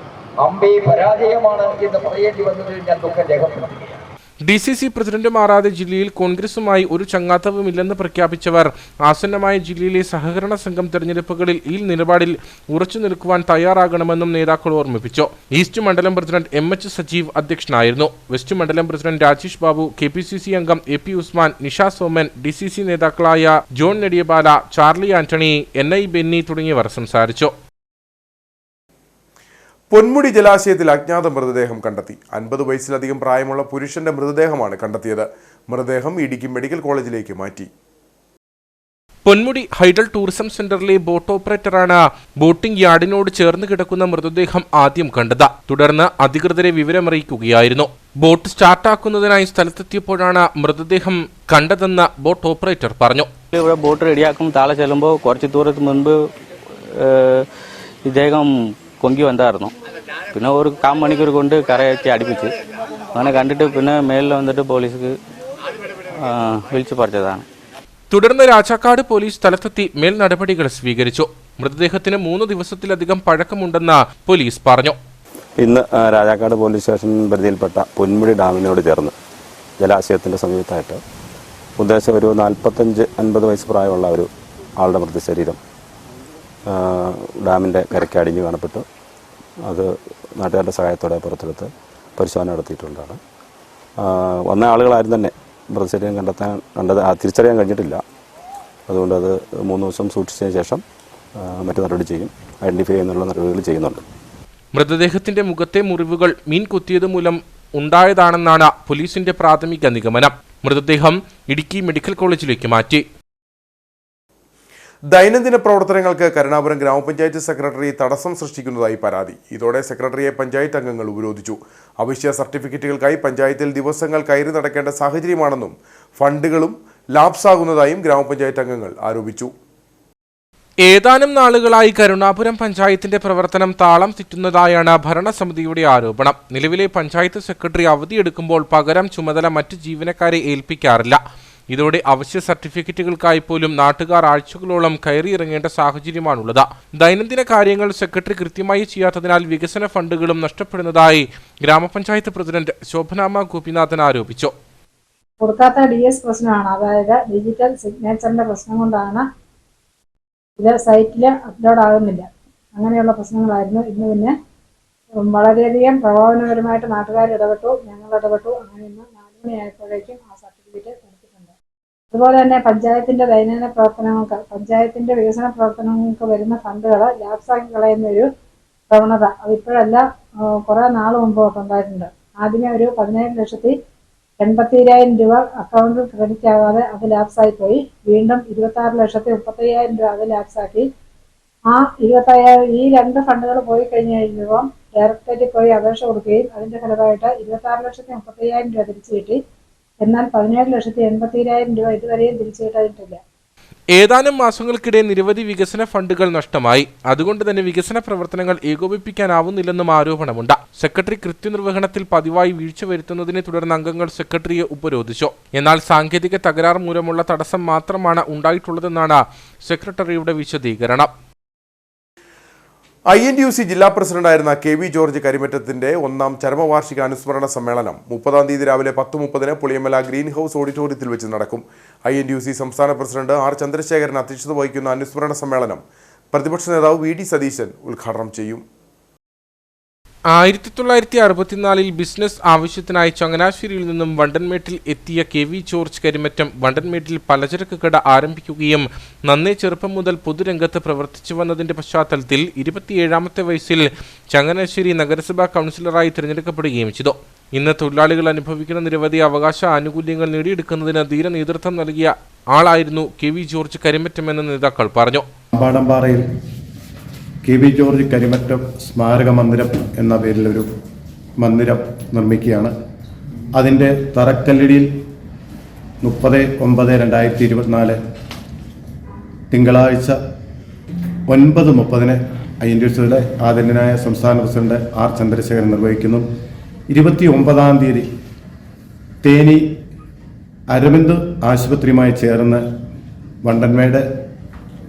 അമ്പേ പരാജയമാണ് എന്ന് പറയേണ്ടി വന്നതിൽ ഞാൻ ദുഃഖം രേഖപ്പെടുത്തുകയാണ്. DCC പ്രസിഡന്റ് മാറാതെ ജില്ലയിൽ കോൺഗ്രസുമായി ഒരു ചങ്ങാത്തവുമില്ലെന്ന് പ്രഖ്യാപിച്ചവർ ആസന്നമായ ജില്ലയിലെ സഹകരണ സംഘം തെരഞ്ഞെടുപ്പുകളിൽ ഈ നിലപാടിൽ ഉറച്ചു നിൽക്കുവാൻ തയ്യാറാകണമെന്നും നേതാക്കൾ ഓർമ്മിപ്പിച്ചു. ഈസ്റ്റ് മണ്ഡലം പ്രസിഡന്റ് MH സജീവ് അധ്യക്ഷനായിരുന്നു. വെസ്റ്റ് മണ്ഡലം പ്രസിഡന്റ് രാജേഷ് ബാബു, KPCC അംഗം AP ഉസ്മാൻ, നിഷ സോമൻ, DCC നേതാക്കളായ John Nediyabala, Charlie Antony, NI Benny തുടങ്ങിയവർ സംസാരിച്ചു. പൊന്മുടി ജലാശയത്തിൽ അജ്ഞാത മൃതദേഹം കണ്ടെത്തി. 50 വയസ്സിലധികം പ്രായമുള്ള പുരുഷന്റെ മൃതദേഹമാണ് കണ്ടെത്തിയത്. മൃതദേഹം ഇടുക്കി മെഡിക്കൽ കോളേജിലേക്ക് മാറ്റി. പൊന്മുടി ഹൈഡൽ ടൂറിസം സെന്ററിലെ ബോട്ട് ഓപ്പറേറ്ററാണ് ബോട്ടിംഗ് യാർഡിനോട് ചേർന്ന് കിടക്കുന്ന മൃതദേഹം ആദ്യം കണ്ടത്. തുടർന്ന് അധികൃതരെ വിവരമറിയിക്കുകയായിരുന്നു. ബോട്ട് സ്റ്റാർട്ടാക്കുന്നതിനായി സ്ഥലത്തെത്തിയപ്പോഴാണ് മൃതദേഹം കണ്ടതെന്ന് ബോട്ട് ഓപ്പറേറ്റർ പറഞ്ഞു. ഇവിടെ ബോട്ട് റെഡിയാക്കും താഴെ ചെല്ലുമ്പോൾ കുറച്ച് ദൂരത്തിന് മുൻപ് ഇദ്ദേഹം പൊങ്കി വന്നായിരുന്നു. പിന്നെ ഒരു 1/4 മണിക്കൂർ കൊണ്ട് കരയൊക്കെ അടുപ്പിച്ച് അങ്ങനെ കണ്ടിട്ട് പിന്നെ മേലിൽ വന്നിട്ട് പോലീസിക്ക് വിളിച്ചു പറഞ്ഞതാണ്. തുടർന്ന് രാജാക്കാട് പോലീസ് സ്ഥലത്തെത്തി മേൽ നടപടികൾ സ്വീകരിച്ചു. മൃതദേഹത്തിന് 3 ദിവസത്തിലധികം പഴക്കമുണ്ടെന്ന് പോലീസ് പറഞ്ഞു. ഇന്ന് രാജാക്കാട് പോലീസ് സ്റ്റേഷൻ പരിധിയിൽപ്പെട്ട പൊന്മുടി ഡാമിനോട് ചേർന്ന് ജലാശയത്തിന്റെ സമീപത്തായിട്ട് ഉദ്ദേശം ഒരു 45-50 വയസ്സ് പ്രായമുള്ള ഒരു ആളുടെ മൃതശരീരം ഡാമിൻ്റെ കരയ്ക്ക് അടിഞ്ഞു കാണപ്പെട്ടു. അത് നാട്ടുകാരുടെ സഹായത്തോടെ പുറത്തെടുത്ത് പരിശോധന നടത്തിയിട്ടുള്ളതാണ്. വന്ന ആളുകളാരും തന്നെ മൃതശരീരം തിരിച്ചറിയാൻ കഴിഞ്ഞിട്ടില്ല. അതുകൊണ്ട് അത് 3 ദിവസം സൂക്ഷിച്ചതിന് ശേഷം മറ്റു നടപടി ചെയ്യും. ഐഡന്റിഫൈ ചെയ്യുന്നുള്ള നടപടികൾ ചെയ്യുന്നുണ്ട്. മൃതദേഹത്തിന്റെ മുഖത്തെ മുറിവുകൾ മീൻ കുത്തിയത് മൂലം ഉണ്ടായതാണെന്നാണ് പോലീസിന്റെ പ്രാഥമിക നിഗമനം. മൃതദേഹം ഇടുക്കി മെഡിക്കൽ കോളേജിലേക്ക് മാറ്റി. ദൈനംദിന പ്രവർത്തനങ്ങൾക്ക് കരുണാപുരം ഗ്രാമപഞ്ചായത്ത് സെക്രട്ടറി തടസ്സം സൃഷ്ടിക്കുന്നതായി പരാതി. ഇതോടെ സെക്രട്ടറിയെ പഞ്ചായത്ത് അംഗങ്ങൾ ഉപരോധിച്ചു. അവശ്യ സർട്ടിഫിക്കറ്റുകൾക്കായി പഞ്ചായത്തിൽ ദിവസങ്ങൾ കയറി നടക്കേണ്ട സാഹചര്യമാണെന്നും ഫണ്ടുകളും ലാപ്സാകുന്നതായും ഗ്രാമപഞ്ചായത്ത് അംഗങ്ങൾ ആരോപിച്ചു. ഏതാനും നാളുകളായി കരുണാപുരം പഞ്ചായത്തിന്റെ പ്രവർത്തനം താളം തെറ്റുന്നതായാണ് ഭരണസമിതിയുടെ ആരോപണം. നിലവിലെ പഞ്ചായത്ത് സെക്രട്ടറി അവധിയെടുക്കുമ്പോൾ പകരം ചുമതല മറ്റ് ജീവനക്കാരെ ഏൽപ്പിക്കാറില്ല. ഇതോടെ അവശ്യ സർട്ടിഫിക്കറ്റുകൾക്കായി പോലും നാട്ടുകാർ ആഴ്ചകളോളം കയറിയിറങ്ങേണ്ട സാഹചര്യമാണുള്ളത്. ദൈനംദിന കാര്യങ്ങൾ സെക്രട്ടറി കൃത്യമായി ചെയ്യാത്തതിനാൽ വികസന ഫണ്ടുകളും നഷ്ടപ്പെടുന്നതായി ഗ്രാമപഞ്ചായത്ത് പ്രസിഡന്റ് ശോഭനാമ്മ ഗോപിനാഥൻ ആരോപിച്ചു. കൊടുക്കാത്ത DS പ്രശ്നമാണ്, അതായത് ഡിജിറ്റൽ സിഗ്നേച്ചറിന്റെ പ്രശ്നം കൊണ്ടാണ് ഇത് സൈറ്റിൽ അപ്ലോഡ് ആകുന്നില്ല. അങ്ങനെയുള്ള പ്രശ്നങ്ങളായിരുന്നു. ഇന്ന് പിന്നെ വളരെയധികം പ്രകോപനപരമായിട്ട് നാട്ടുകാർ ഇടപെട്ടു, ഞങ്ങൾ ഇടപെട്ടു. അങ്ങനെ ഇന്ന് 4 മണിയായപ്പോഴേക്കും ആ സർട്ടിഫിക്കറ്റ് കൊടുത്തിട്ടുണ്ട്. അതുപോലെ തന്നെ പഞ്ചായത്തിന്റെ ദൈനംദിന പ്രവർത്തനങ്ങൾക്ക്, പഞ്ചായത്തിന്റെ വികസന പ്രവർത്തനങ്ങൾക്ക് വരുന്ന ഫണ്ടുകൾ ലാപ്സാക്കി കളയുന്ന ഒരു പ്രവണത അതിപ്പോഴല്ല, കുറെ നാൾ മുമ്പ് ഉണ്ടായിട്ടുണ്ട്. ആദ്യമേ ഒരു 17,87,000 രൂപ അക്കൗണ്ടിൽ ക്രെഡിറ്റ് ആകാതെ അത് ലാപ്സായി പോയി. വീണ്ടും 26,35,000 രൂപ അത് ലാപ്സാക്കി. ആ 25,000 ഈ 2 ഫണ്ടുകൾ പോയി കഴിഞ്ഞ് കഴിയുമ്പോൾ ഡയറക്ടറേറ്റിൽ പോയി അപേക്ഷ കൊടുക്കുകയും അതിന്റെ ഫലമായിട്ട് 26,35,000 രൂപ തിരിച്ചു കിട്ടി. എന്നാൽ 17,87,000 രൂപ ഇതുവരെയും തിരിച്ചു കിട്ടാനിട്ടില്ല. ഏതാനും മാസങ്ങൾക്കിടെ നിരവധി വികസന ഫണ്ടുകൾ നഷ്ടമായി. അതുകൊണ്ട് തന്നെ വികസന പ്രവർത്തനങ്ങൾ ഏകോപിപ്പിക്കാനാവുന്നില്ലെന്നും ആരോപണമുണ്ട്. സെക്രട്ടറി കൃത്യനിർവഹണത്തിൽ പതിവായി വീഴ്ച വരുത്തുന്നതിനെ തുടർന്ന് അംഗങ്ങൾ സെക്രട്ടറിയെ ഉപരോധിച്ചു. എന്നാൽ സാങ്കേതിക തകരാർ മൂലമുള്ള തടസ്സം മാത്രമാണ് ഉണ്ടായിട്ടുള്ളതെന്നാണ് സെക്രട്ടറിയുടെ വിശദീകരണം. INTUC ജില്ലാ പ്രസിഡന്റായിരുന്ന KV ജോർജ് കരിമറ്റത്തിന്റെ 1ാം ചരമവാർഷിക അനുസ്മരണ സമ്മേളനം 30-ാം തീയതി രാവിലെ 10:30 പുളിയമല ഗ്രീൻ ഹൗസ് ഓഡിറ്റോറിയത്തിൽ വെച്ച് നടക്കും. INTUC സംസ്ഥാന പ്രസിഡന്റ് R ചന്ദ്രശേഖരൻ അധ്യക്ഷത വഹിക്കുന്ന അനുസ്മരണ സമ്മേളനം പ്രതിപക്ഷ നേതാവ് VD സതീശൻ ഉദ്ഘാടനം ചെയ്യും. 1964 ബിസിനസ് ആവശ്യത്തിനായി ചങ്ങനാശ്ശേരിയിൽ നിന്നും വണ്ടൻമേട്ടിൽ എത്തിയ KV ജോർജ് കരിമറ്റം വണ്ടൻമേട്ടിൽ പലചരക്ക് കട ആരംഭിക്കുകയും നന്നേ ചെറുപ്പം മുതൽ പൊതുരംഗത്ത് പ്രവർത്തിച്ചു വന്നതിന്റെ പശ്ചാത്തലത്തിൽ 27ാമത്തെ വയസ്സിൽ ചങ്ങനാശ്ശേരി നഗരസഭാ കൗൺസിലറായി തിരഞ്ഞെടുക്കപ്പെടുകയും ചെയ്തു. ഇന്ന് തൊഴിലാളികൾ അനുഭവിക്കുന്ന നിരവധി അവകാശ ആനുകൂല്യങ്ങൾ നേടിയെടുക്കുന്നതിന് ധീര നേതൃത്വം നൽകിയ ആളായിരുന്നു KV ജോർജ് കരിമറ്റം എന്ന് നേതാക്കൾ പറഞ്ഞു. KV ജോർജ് കരിമറ്റം സ്മാരക മന്ദിരം എന്ന പേരിലൊരു മന്ദിരം നിർമ്മിക്കുകയാണ്. അതിൻ്റെ തറക്കല്ലിടിയിൽ 30/9/2024 തിങ്കളാഴ്ച 9:30 INTUCയുടെ ആദരണീയനായ സംസ്ഥാന പ്രസിഡന്റ് R ചന്ദ്രശേഖരൻ നിർവഹിക്കുന്നു. 29-ാം തീയതി തേനി അരവിന്ദ് ആശുപത്രിയുമായി ചേർന്ന് വണ്ടൻമേട്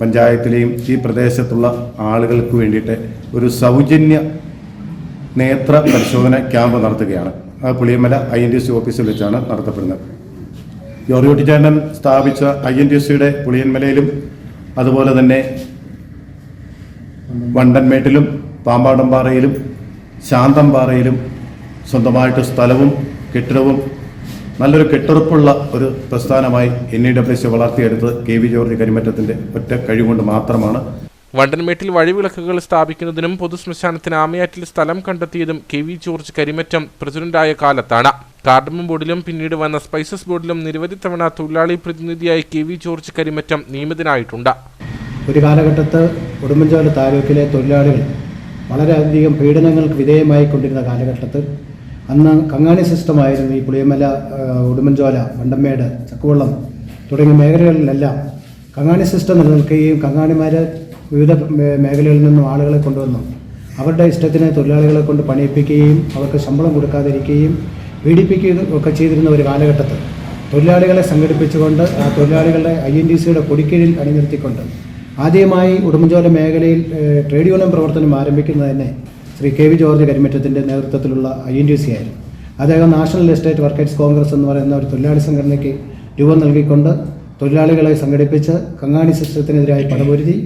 പഞ്ചായത്തിലെയും ഈ പ്രദേശത്തുള്ള ആളുകൾക്ക് വേണ്ടിയിട്ട് ഒരു സൗജന്യ നേത്ര പരിശോധന ക്യാമ്പ് നടത്തുകയാണ്. അത് പുളിയമല INTUC ഓഫീസിൽ വെച്ചാണ് നടത്തപ്പെടുന്നത്. ജോർജ് കുട്ടിച്ചേട്ടൻ സ്ഥാപിച്ച INTUCയുടെ പുളിയന്മലയിലും അതുപോലെ തന്നെ വണ്ടൻമേട്ടിലും പാമ്പാടംപാറയിലും ശാന്തംപാറയിലും സ്വന്തമായിട്ട് സ്ഥലവും കെട്ടിടവും നല്ലൊരു കെട്ടുറപ്പുള്ള ഒരു പ്രസ്ഥാനമായി NEWC വളർത്തിയെടുത്ത് KV ജോർജ് കരിമറ്റത്തിന്റെ ഒറ്റ കഴിവുകൊണ്ട് മാത്രമാണ്. വണ്ടൻമേട്ടിൽ വഴിവിളക്കുകൾ സ്ഥാപിക്കുന്നതിനും പൊതുശ്മശാനത്തിന് ആമയാറ്റിൽ സ്ഥലം കണ്ടെത്തിയതും KV ജോർജ് കരിമറ്റം പ്രസിഡന്റായ കാലത്താണ്. കാർഡമം ബോർഡിലും പിന്നീട് വന്ന സ്പൈസസ് ബോർഡിലും നിരവധി തവണ തൊഴിലാളി പ്രതിനിധിയായി KV ജോർജ് കരിമറ്റം നിയമിതനായിട്ടുണ്ട്. ഒരു കാലഘട്ടത്ത് ഉടുമ്പൻചോല താലൂക്കിലെ തൊഴിലാളികൾ വളരെയധികം പീഡനങ്ങൾക്ക് വിധേയമായിക്കൊണ്ടിരുന്ന കാലഘട്ടത്തിൽ അന്ന് കങ്ങാണി സിസ്റ്റമായിരുന്നു ഈ പുളിയമല, ഉടുമ്പൻചോല, വണ്ടൻമേട്, ചക്കുവള്ളം തുടങ്ങിയ മേഖലകളിലെല്ലാം കങ്ങാണി സിസ്റ്റം നിലനിൽക്കുകയും കങ്ങാണിമാർ വിവിധ മേഖലകളിൽ നിന്നും ആളുകളെ കൊണ്ടുവന്നു അവരുടെ ഇഷ്ടത്തിന് തൊഴിലാളികളെ കൊണ്ട് പണിയിപ്പിക്കുകയും അവർക്ക് ശമ്പളം കൊടുക്കാതിരിക്കുകയും പീഡിപ്പിക്കുകയും ഒക്കെ ചെയ്തിരുന്ന ഒരു കാലഘട്ടത്തിൽ തൊഴിലാളികളെ സംഘടിപ്പിച്ചുകൊണ്ട് ആ തൊഴിലാളികളെ INTUCയുടെ കൊടിക്കീഴിൽ അണിനിർത്തിക്കൊണ്ട് ആദ്യമായി ഉടുമ്പൻചോല മേഖലയിൽ ട്രേഡ് യൂണിയൻ പ്രവർത്തനം ആരംഭിക്കുന്നത് തന്നെ ശ്രീ KV ജോർജ് കരിമറ്റത്തിൻ്റെ നേതൃത്വത്തിലുള്ള INTUC ആയിരുന്നു. അദ്ദേഹം നാഷണൽ എസ്റ്റേറ്റ് വർക്കേഴ്സ് കോൺഗ്രസ് എന്ന് പറയുന്ന ഒരു തൊഴിലാളി സംഘടനയ്ക്ക് രൂപം നൽകിക്കൊണ്ട് തൊഴിലാളികളെ സംഘടിപ്പിച്ച് കങ്ങാണി സിസ്റ്റത്തിനെതിരായി പടപൊരുതി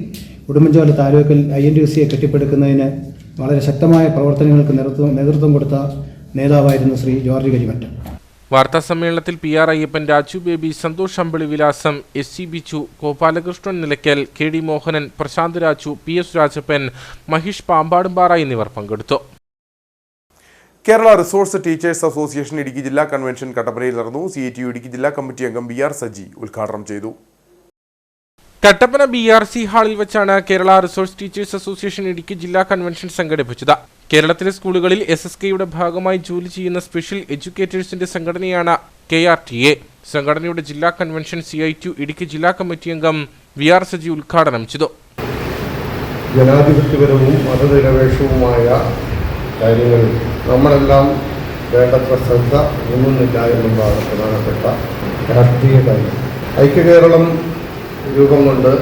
ഉടുമ്പൻചോല താലൂക്കിൽ INTUCയെ കെട്ടിപ്പടുക്കുന്നതിന് വളരെ ശക്തമായ പ്രവർത്തനങ്ങൾക്ക് നേതൃത്വം കൊടുത്ത നേതാവായിരുന്നു ശ്രീ ജോർജ് കരിമറ്റം. വാർത്താ സമ്മേളനത്തിൽ PR അയ്യപ്പൻ, രാജു ബേബി, സന്തോഷ് അമ്പിളി വിലാസം, SC Bichu, Gopalakrishnan Nilakkal, KD Mohanan, Prashant Raju, PS Rajappan, Mahesh Pampadumpara എന്നിവർ പങ്കെടുത്തു. Kerala resource teachers association Idukki ജില്ലാ കൺവെൻഷൻ കട്ടപ്പനയിൽ നടന്നു. CITU ഇടുക്കി ജില്ലാ കമ്മിറ്റി അംഗം BR സജി ഉദ്ഘാടനം ചെയ്തു. കട്ടപ്പന BRC ഹാളിൽ വെച്ചാണ് Kerala resource teachers association Idukki ജില്ലാ കൺവെൻഷൻ സംഘടിപ്പിച്ചത്. കേരളത്തിലെ സ്കൂളുകളിൽ SSKയുടെ ഭാഗമായി ജോലി ചെയ്യുന്ന സ്പെഷ്യൽ എഡ്യൂക്കേറ്റേഴ്സിന്റെ സംഘടനയാണ് KRTA. സംഘടനയുടെ ജില്ലാ കൺവെൻഷൻ CITU ഇടുക്കി ജില്ലാ കമ്മിറ്റി അംഗം BR സജി ഉദ്ഘാടനം ചെയ്തു. ജനാധിപത്യപരവും മതനിരപേക്ഷവുമായ കാര്യങ്ങളിൽ നമ്മളെല്ലാം വേണ്ടത്ര ശ്രദ്ധ ഒന്നുമില്ല എന്നുള്ളതാണ് പ്രധാനപ്പെട്ട രാഷ്ട്രീയ കാര്യം. ഐക്യകേരളം രൂപം കൊണ്ട്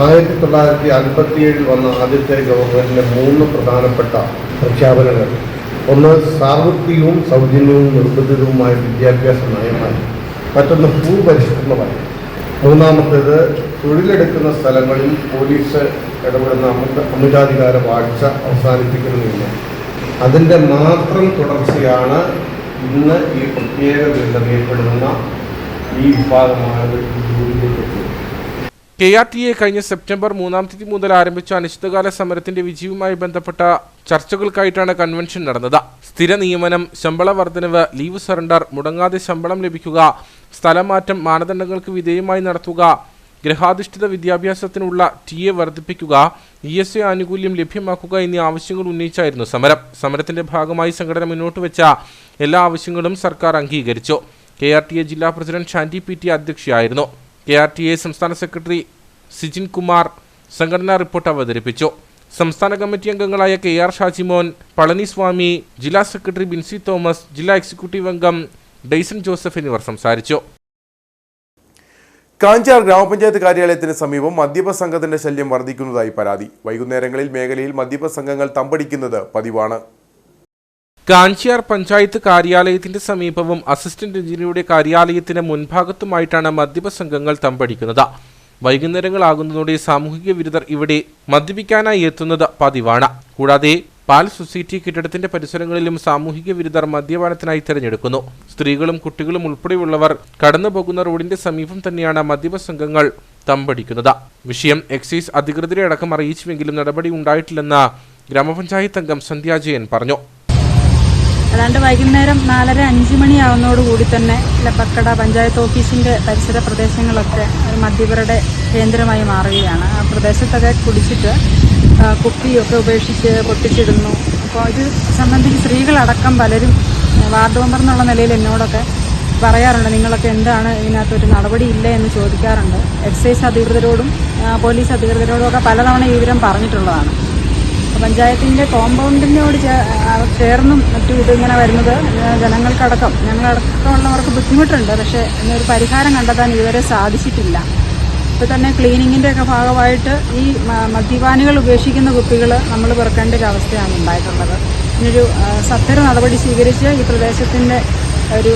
1957 വന്ന ആദ്യത്തെ ഗവൺമെൻറ്റിൻ്റെ 3 പ്രധാനപ്പെട്ട പ്രഖ്യാപനങ്ങൾ. ഒന്ന്, സാർവത്രികവും സൗജന്യവും നിർബന്ധിതവുമായ വിദ്യാഭ്യാസ നയമായി. മറ്റൊന്ന്, ഭൂപരിഷ്കരണമായി. മൂന്നാമത്തേത്, തൊഴിലെടുക്കുന്ന സ്ഥലങ്ങളിൽ പോലീസ് ഇടപെടുന്ന അമിതാധികാര വാഴ്ച അവസാനിപ്പിക്കണമെന്ന്. അതിൻ്റെ മാത്രം തുടർച്ചയാണ് ഇന്ന് ഈ പ്രത്യേക ബില്ലറിയപ്പെടുന്ന ഈ വിഭാഗമാണ് ജോലിയിലേക്ക്. KRTA കഴിഞ്ഞ സെപ്റ്റംബർ 3-ാം തീയതി മുതൽ ആരംഭിച്ച അനിശ്ചിതകാല സമരത്തിന്റെ വിജയവുമായി ബന്ധപ്പെട്ട ചർച്ചകൾക്കായിട്ടാണ് കൺവെൻഷൻ നടന്നത്. സ്ഥിര നിയമനം, ശമ്പള വർധനവ്, ലീവ് സറണ്ടർ, മുടങ്ങാതെ ശമ്പളം ലഭിക്കുക, സ്ഥലമാറ്റം മാനദണ്ഡങ്ങൾക്ക് വിധേയമായി നടത്തുക, ഗ്രഹാധിഷ്ഠിത വിദ്യാഭ്യാസത്തിനുള്ള TA വർദ്ധിപ്പിക്കുക, ESA ആനുകൂല്യം ലഭ്യമാക്കുക എന്നീ ആവശ്യങ്ങൾ ഉന്നയിച്ചായിരുന്നു സമരം. സമരത്തിന്റെ ഭാഗമായി സംഘടന മുന്നോട്ട് വെച്ച എല്ലാ ആവശ്യങ്ങളും സർക്കാർ അംഗീകരിച്ചു. KRTA ജില്ലാ പ്രസിഡന്റ് ഷാൻഡി PT അധ്യക്ഷയായിരുന്നു. KRTA സംസ്ഥാന സെക്രട്ടറി സിജിൻ കുമാർ സംഘടനാ റിപ്പോർട്ട് അവതരിപ്പിച്ചു. സംസ്ഥാന കമ്മിറ്റി അംഗങ്ങളായ KR ഷാജിമോൻ, പളനിസ്വാമി, ജില്ലാ സെക്രട്ടറി ബിൻസി തോമസ്, ജില്ലാ എക്സിക്യൂട്ടീവ് അംഗം ഡെയ്സൺ ജോസഫ് എന്നിവർ സംസാരിച്ചു. കാഞ്ചാർ ഗ്രാമപഞ്ചായത്ത് കാര്യാലയത്തിന് സമീപം മദ്യപ സംഘത്തിന്റെ ശല്യം വർദ്ധിക്കുന്നതായി പരാതി. വൈകുന്നേരങ്ങളിൽ മേഖലയിൽ മദ്യപ സംഘങ്ങൾ തമ്പടിക്കുന്നത് പതിവാണ്. കാഞ്ചിയാർ പഞ്ചായത്ത് കാര്യാലയത്തിന്റെ സമീപവും അസിസ്റ്റന്റ് എഞ്ചിനീയറുടെ കാര്യാലയത്തിന് മുൻഭാഗത്തുമായിട്ടാണ് മദ്യപ സംഘങ്ങൾ തമ്പടിക്കുന്നത്. വൈകുന്നേരങ്ങളാകുന്നതോടെ സാമൂഹിക വിരുദ്ധർ ഇവിടെ മദ്യപിക്കാനായി എത്തുന്നത് പതിവാണ്. കൂടാതെ പാൽ സൊസൈറ്റി കെട്ടിടത്തിന്റെ പരിസരങ്ങളിലും സാമൂഹിക വിരുദ്ധർ മദ്യപാനത്തിനായി തിരഞ്ഞെടുക്കുന്നു. സ്ത്രീകളും കുട്ടികളും ഉൾപ്പെടെയുള്ളവർ കടന്നുപോകുന്ന റോഡിന്റെ സമീപം തന്നെയാണ് മദ്യപ സംഘങ്ങൾ തമ്പടിക്കുന്നത്. വിഷയം എക്സൈസ് അധികൃതരെ അടക്കം അറിയിച്ചുവെങ്കിലും നടപടി ഉണ്ടായിട്ടില്ലെന്ന് ഗ്രാമപഞ്ചായത്ത് അംഗം സന്ധ്യ ജയൻ പറഞ്ഞു. ഏതാണ്ട് വൈകുന്നേരം 4:30-5 മണിയാവുന്നതോടുകൂടി തന്നെ ലപ്പക്കട പഞ്ചായത്ത് ഓഫീസിന്റെ പരിസര പ്രദേശങ്ങളൊക്കെ മദ്യപരുടെ കേന്ദ്രമായി മാറുകയാണ്. ആ പ്രദേശത്തൊക്കെ കുടിച്ചിട്ട് കുപ്പിയൊക്കെ ഉപേക്ഷിച്ച് പൊട്ടിച്ചിടുന്നു. അപ്പോൾ ഇത് സംബന്ധിച്ച് സ്ത്രീകളടക്കം പലരും വാർഡ് മെമ്പർ എന്നുള്ള നിലയിൽ എന്നോടൊക്കെ പറയാറുണ്ട്, നിങ്ങളൊക്കെ എന്താണ് ഇതിനകത്തൊരു നടപടിയില്ല എന്ന് ചോദിക്കാറുണ്ട്. എക്സൈസ് അധികൃതരോടും പോലീസ് അധികൃതരോടും ഒക്കെ പലതവണ ഈ വിവരം പറഞ്ഞിട്ടുള്ളതാണ്. പഞ്ചായത്തിൻ്റെ കോമ്പൗണ്ടിനോട് ചേർന്നും മറ്റും ഇതിങ്ങനെ വരുന്നത് ജനങ്ങൾക്കടക്കം ഞങ്ങളടക്കമുള്ളവർക്ക് ബുദ്ധിമുട്ടുണ്ട്. പക്ഷേ ഇതിനൊരു പരിഹാരം കണ്ടെത്താൻ ഇതുവരെ സാധിച്ചിട്ടില്ല. ഇപ്പോൾ തന്നെ ക്ലീനിങ്ങിൻ്റെ ഒക്കെ ഭാഗമായിട്ട് ഈ മദ്യപാനികൾ ഉപേക്ഷിക്കുന്ന കുപ്പികൾ നമ്മൾ പെറുക്കേണ്ട ഒരു അവസ്ഥയാണ് ഉണ്ടായിട്ടുള്ളത്. ഇതിനൊരു സത്വര നടപടി സ്വീകരിച്ച് ഈ പ്രദേശത്തിൻ്റെ ഒരു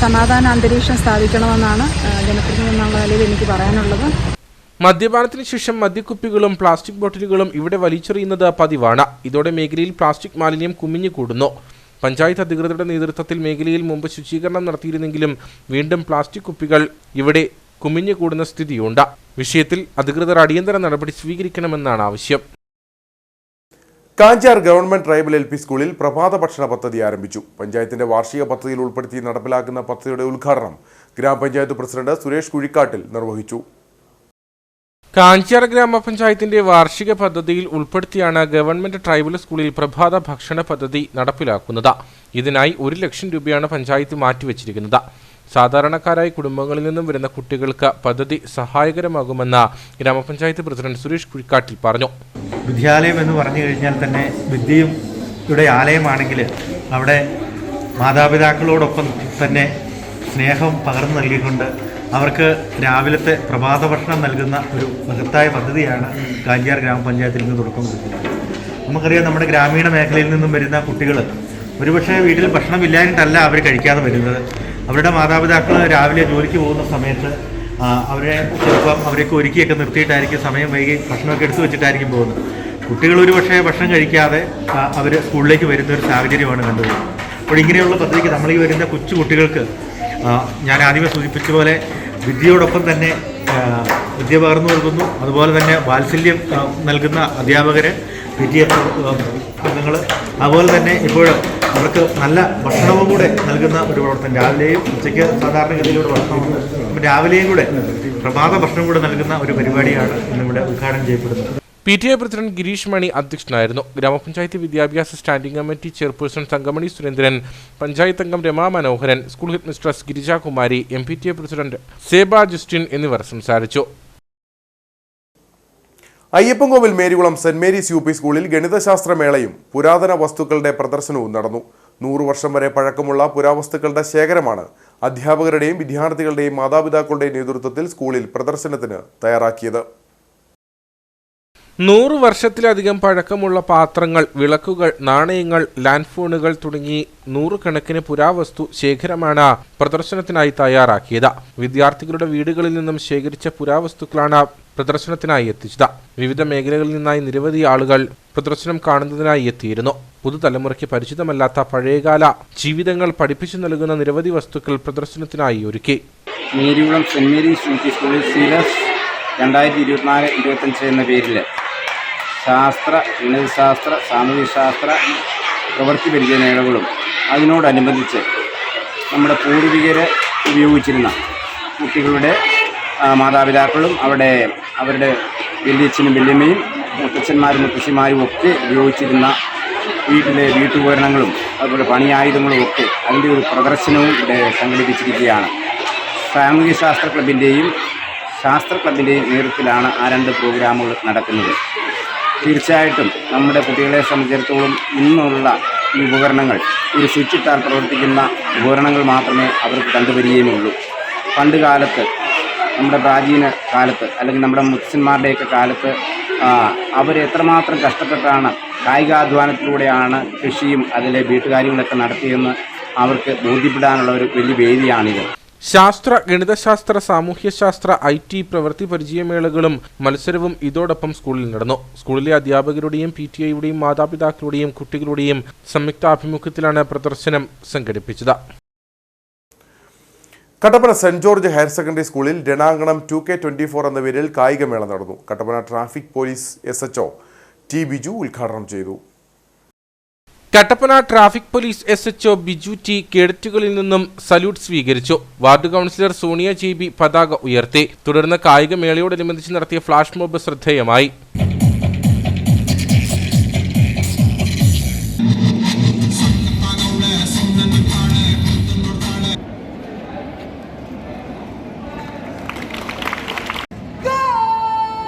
സമാധാന അന്തരീക്ഷം സ്ഥാപിക്കണമെന്നാണ് ജനപ്രതിനിധി എന്നുള്ള നിലയിൽ എനിക്ക് പറയാനുള്ളത്. മദ്യപാനത്തിന് ശേഷം മദ്യക്കുപ്പികളും പ്ലാസ്റ്റിക് ബോട്ടിലുകളും ഇവിടെ വലിച്ചെറിയുന്നത് പതിവാണ്. ഇതോടെ മേഖലയിൽ പ്ലാസ്റ്റിക് മാലിന്യം കുമിഞ്ഞുകൂടുന്നു. പഞ്ചായത്ത് അധികൃതരുടെ നേതൃത്വത്തിൽ മേഖലയിൽ മുമ്പ് ശുചീകരണം നടത്തിയിരുന്നെങ്കിലും വീണ്ടും പ്ലാസ്റ്റിക് കുപ്പികൾ ഇവിടെ കുമിഞ്ഞുകൂടുന്ന സ്ഥിതിയുണ്ട്. വിഷയത്തിൽ അധികൃതർ അടിയന്തര നടപടി സ്വീകരിക്കണമെന്നാണ് ആവശ്യം. കാഞ്ചാർ ഗവൺമെന്റ് ട്രൈബൽ LP സ്കൂളിൽ പ്രഭാത ഭക്ഷണ പദ്ധതി ആരംഭിച്ചു. പഞ്ചായത്തിന്റെ വാർഷിക പദ്ധതിയിൽ ഉൾപ്പെടുത്തി നടപ്പിലാക്കുന്ന പദ്ധതിയുടെ ഉദ്ഘാടനം ഗ്രാമപഞ്ചായത്ത് പ്രസിഡന്റ് സുരേഷ് കുഴിക്കാട്ടിൽ നിർവഹിച്ചു. കാഞ്ചിയാർ ഗ്രാമപഞ്ചായത്തിന്റെ വാർഷിക പദ്ധതിയിൽ ഉൾപ്പെടുത്തിയാണ് ഗവൺമെന്റ് ട്രൈബൽ സ്കൂളിൽ പ്രഭാത ഭക്ഷണ പദ്ധതി നടപ്പിലാക്കുന്നത്. ഇതിനായി 1 ലക്ഷം രൂപയാണ് പഞ്ചായത്ത് മാറ്റിവെച്ചിരിക്കുന്നത്. സാധാരണക്കാരായ കുടുംബങ്ങളിൽ നിന്നും വരുന്ന കുട്ടികൾക്ക് പദ്ധതി സഹായകരമാകുമെന്ന് ഗ്രാമപഞ്ചായത്ത് പ്രസിഡന്റ് സുരേഷ് കുഴിക്കാട്ടിൽ പറഞ്ഞു. വിദ്യാലയം എന്ന് പറഞ്ഞു കഴിഞ്ഞാൽ തന്നെ വിദ്യയുടെ ആലയമാണെങ്കിൽ അവിടെ മാതാപിതാക്കളോടൊപ്പം തന്നെ സ്നേഹം പകർന്നു നൽകിക്കൊണ്ട് അവർക്ക് രാവിലത്തെ പ്രഭാത ഭക്ഷണം നൽകുന്ന ഒരു മഹത്തായ പദ്ധതിയാണ് കാഞ്ചിയാർ ഗ്രാമപഞ്ചായത്തിൽ നിന്ന് തുടക്കം കുറിക്കുന്നത്. നമുക്കറിയാം, നമ്മുടെ ഗ്രാമീണ മേഖലയിൽ നിന്നും വരുന്ന കുട്ടികൾ ഒരുപക്ഷെ വീട്ടിൽ ഭക്ഷണമില്ലാഞ്ഞിട്ടല്ല അവർ കഴിക്കാതെ വരുന്നത്. അവരുടെ മാതാപിതാക്കൾ രാവിലെ ജോലിക്ക് പോകുന്ന സമയത്ത് അവരെ ചിലപ്പം അവരെയൊക്കെ ഒരുക്കിയൊക്കെ നിർത്തിയിട്ടായിരിക്കും സമയം വൈകി ഭക്ഷണമൊക്കെ എടുത്തു വെച്ചിട്ടായിരിക്കും പോകുന്നത്. കുട്ടികൾ ഒരുപക്ഷെ ഭക്ഷണം കഴിക്കാതെ അവർ സ്കൂളിലേക്ക് വരുന്ന ഒരു സാഹചര്യമാണ് കണ്ടുവരുന്നത്. അപ്പോൾ ഇങ്ങനെയുള്ള പദ്ധതിക്ക് നമ്മൾ ഈ വരുന്ന കൊച്ചു കുട്ടികൾക്ക് ഞാൻ ആദ്യമേ സൂചിപ്പിച്ച പോലെ വിദ്യയോടൊപ്പം തന്നെ വിദ്യ പകർന്നു നൽകുന്നു. അതുപോലെ തന്നെ വാത്സല്യം നൽകുന്ന അധ്യാപകർ, PTA അംഗങ്ങൾ, അതുപോലെ തന്നെ ഇപ്പോൾ അവർക്ക് നല്ല ഭക്ഷണവും കൂടെ നൽകുന്ന ഒരു പ്രവർത്തനം. രാവിലെയും ഉച്ചയ്ക്ക് സാധാരണഗതിയിലൂടെ ഭക്ഷണമുണ്ട്. അപ്പം രാവിലെയും കൂടെ പ്രഭാത ഭക്ഷണം കൂടെ നൽകുന്ന ഒരു പരിപാടിയാണ് ഇന്നിവിടെ ഉദ്ഘാടനം ചെയ്യപ്പെടുന്നത്. PTA പ്രസിഡന്റ് ഗിരീഷ് മണി അധ്യക്ഷനായിരുന്നു. ഗ്രാമപഞ്ചായത്ത് വിദ്യാഭ്യാസ standing committee chairperson Thankamani Surendran, panchayat അംഗം Rama Manoharan, school headmistress Girijakumari, MPTA president Seba Justin എന്നിവർ സംസാരിച്ചു. Ayyappankovil Marykulam Saint Mary's UP സ്കൂളിൽ ഗണിതശാസ്ത്ര മേളയും പുരാതന വസ്തുക്കളുടെ പ്രദർശനവും നടന്നു. 100 വർഷം വരെ പഴക്കമുള്ള പുരാവസ്തുക്കളുടെ ശേഖരമാണ് അധ്യാപകരുടെയും വിദ്യാർത്ഥികളുടെയും മാതാപിതാക്കളുടെയും നേതൃത്വത്തിൽ സ്കൂളിൽ പ്രദർശനത്തിന് തയ്യാറാക്കിയത്. 100 വർഷത്തിലധികം പഴക്കമുള്ള പാത്രങ്ങൾ, വിളക്കുകൾ, നാണയങ്ങൾ, ലാൻഡ് ഫോണുകൾ തുടങ്ങി 100 കണക്കിന് പുരാവസ്തു ശേഖരമാണ് പ്രദർശനത്തിനായി തയ്യാറാക്കിയത്. വിദ്യാർത്ഥികളുടെ വീടുകളിൽ നിന്നും ശേഖരിച്ച പുരാവസ്തുക്കളാണ് പ്രദർശനത്തിനായി എത്തിച്ചത്. വിവിധ മേഖലകളിൽ നിന്നായി നിരവധി ആളുകൾ പ്രദർശനം കാണുന്നതിനായി എത്തിയിരുന്നു. പുതുതലമുറയ്ക്ക് പരിചിതമല്ലാത്ത പഴയകാല ജീവിതങ്ങൾ പഠിപ്പിച്ചു നൽകുന്ന നിരവധി വസ്തുക്കൾ പ്രദർശനത്തിനായി ഒരുക്കി. മേരികുളം സെന്റ് മേരീസ് UP സ്കൂളിൽ സീലസ് 2024-25 എന്ന പേരിൽ ശാസ്ത്ര, ഗണിതശാസ്ത്ര, സാമൂഹ്യശാസ്ത്ര പ്രവൃത്തി പരിചയമേളകളും അതിനോടനുബന്ധിച്ച് നമ്മുടെ പൂർവികർ ഉപയോഗിച്ചിരുന്ന കുട്ടികളുടെ മാതാപിതാക്കളും അവരുടെ വലിയച്ഛനും വല്യമ്മയും മുത്തച്ഛന്മാരും മുത്തശ്ശിമാരും ഒക്കെ ഉപയോഗിച്ചിരുന്ന വീട്ടിലെ വീട്ടുപകരണങ്ങളും അതുപോലെ പണിയായുധങ്ങളും ഒക്കെ അതിൻ്റെ ഒരു പ്രദർശനവും ഇവിടെ സംഘടിപ്പിച്ചിരിക്കുകയാണ്. സാമൂഹ്യശാസ്ത്ര ക്ലബിൻ്റെയും ശാസ്ത്ര ക്ലബിൻ്റെയും നേതൃത്വത്തിലാണ് ആ 2 പ്രോഗ്രാമുകൾ നടക്കുന്നത്. തീർച്ചയായിട്ടും നമ്മുടെ കുട്ടികളെ സംബന്ധിച്ചിടത്തോളം ഇന്നുള്ള ഈ ഉപകരണങ്ങൾ ഒരു സ്വിച്ച് ഇട്ടാൽ പ്രവർത്തിക്കുന്ന ഉപകരണങ്ങൾ മാത്രമേ അവർക്ക് കണ്ടുവരികയുമുള്ളൂ. പണ്ട് കാലത്ത്, നമ്മുടെ പ്രാചീന കാലത്ത് അല്ലെങ്കിൽ നമ്മുടെ മുത്തച്ഛന്മാരുടെയൊക്കെ കാലത്ത് അവരെത്രമാത്രം കഷ്ടപ്പെട്ടാണ് കായികാധ്വാനത്തിലൂടെയാണ് കൃഷിയും അതിലെ വീട്ടുകാര്യങ്ങളൊക്കെ നടത്തിയെന്ന് അവർക്ക് ബോധ്യപ്പെടാനുള്ള ഒരു വലിയ വേദിയാണിത്. ശാസ്ത്ര, ഗണിതശാസ്ത്ര, സാമൂഹ്യശാസ്ത്ര, IT പ്രവൃത്തി പരിചയമേളകളും മത്സരവും ഇതോടൊപ്പം സ്കൂളിൽ നടന്നു. സ്കൂളിലെ അധ്യാപകരുടെയും PTA-യുടെയും മാതാപിതാക്കളുടെയും കുട്ടികളുടെയും സംയുക്താഭിമുഖ്യത്തിലാണ് പ്രദർശനം സംഘടിപ്പിച്ചത്. Kattappana saint George higher secondary സ്കൂളിൽ രണാങ്കണം 2K24 എന്ന പേരിൽ കായികമേള നടന്നു. Kattappana traffic police SHO T. Biju ഉദ്ഘാടനം ചെയ്തു. Kattappana traffic police SHO Biju T കേഡറ്റുകളിൽ നിന്നും സല്യൂട്ട് സ്വീകരിച്ചു. വാർഡ് കൗൺസിലർ സോണിയ JB പതാക ഉയർത്തി. തുടർന്ന് കായികമേളയോടനുബന്ധിച്ച് നടത്തിയ ഫ്ലാഷ് മോബ് ശ്രദ്ധേയമായി.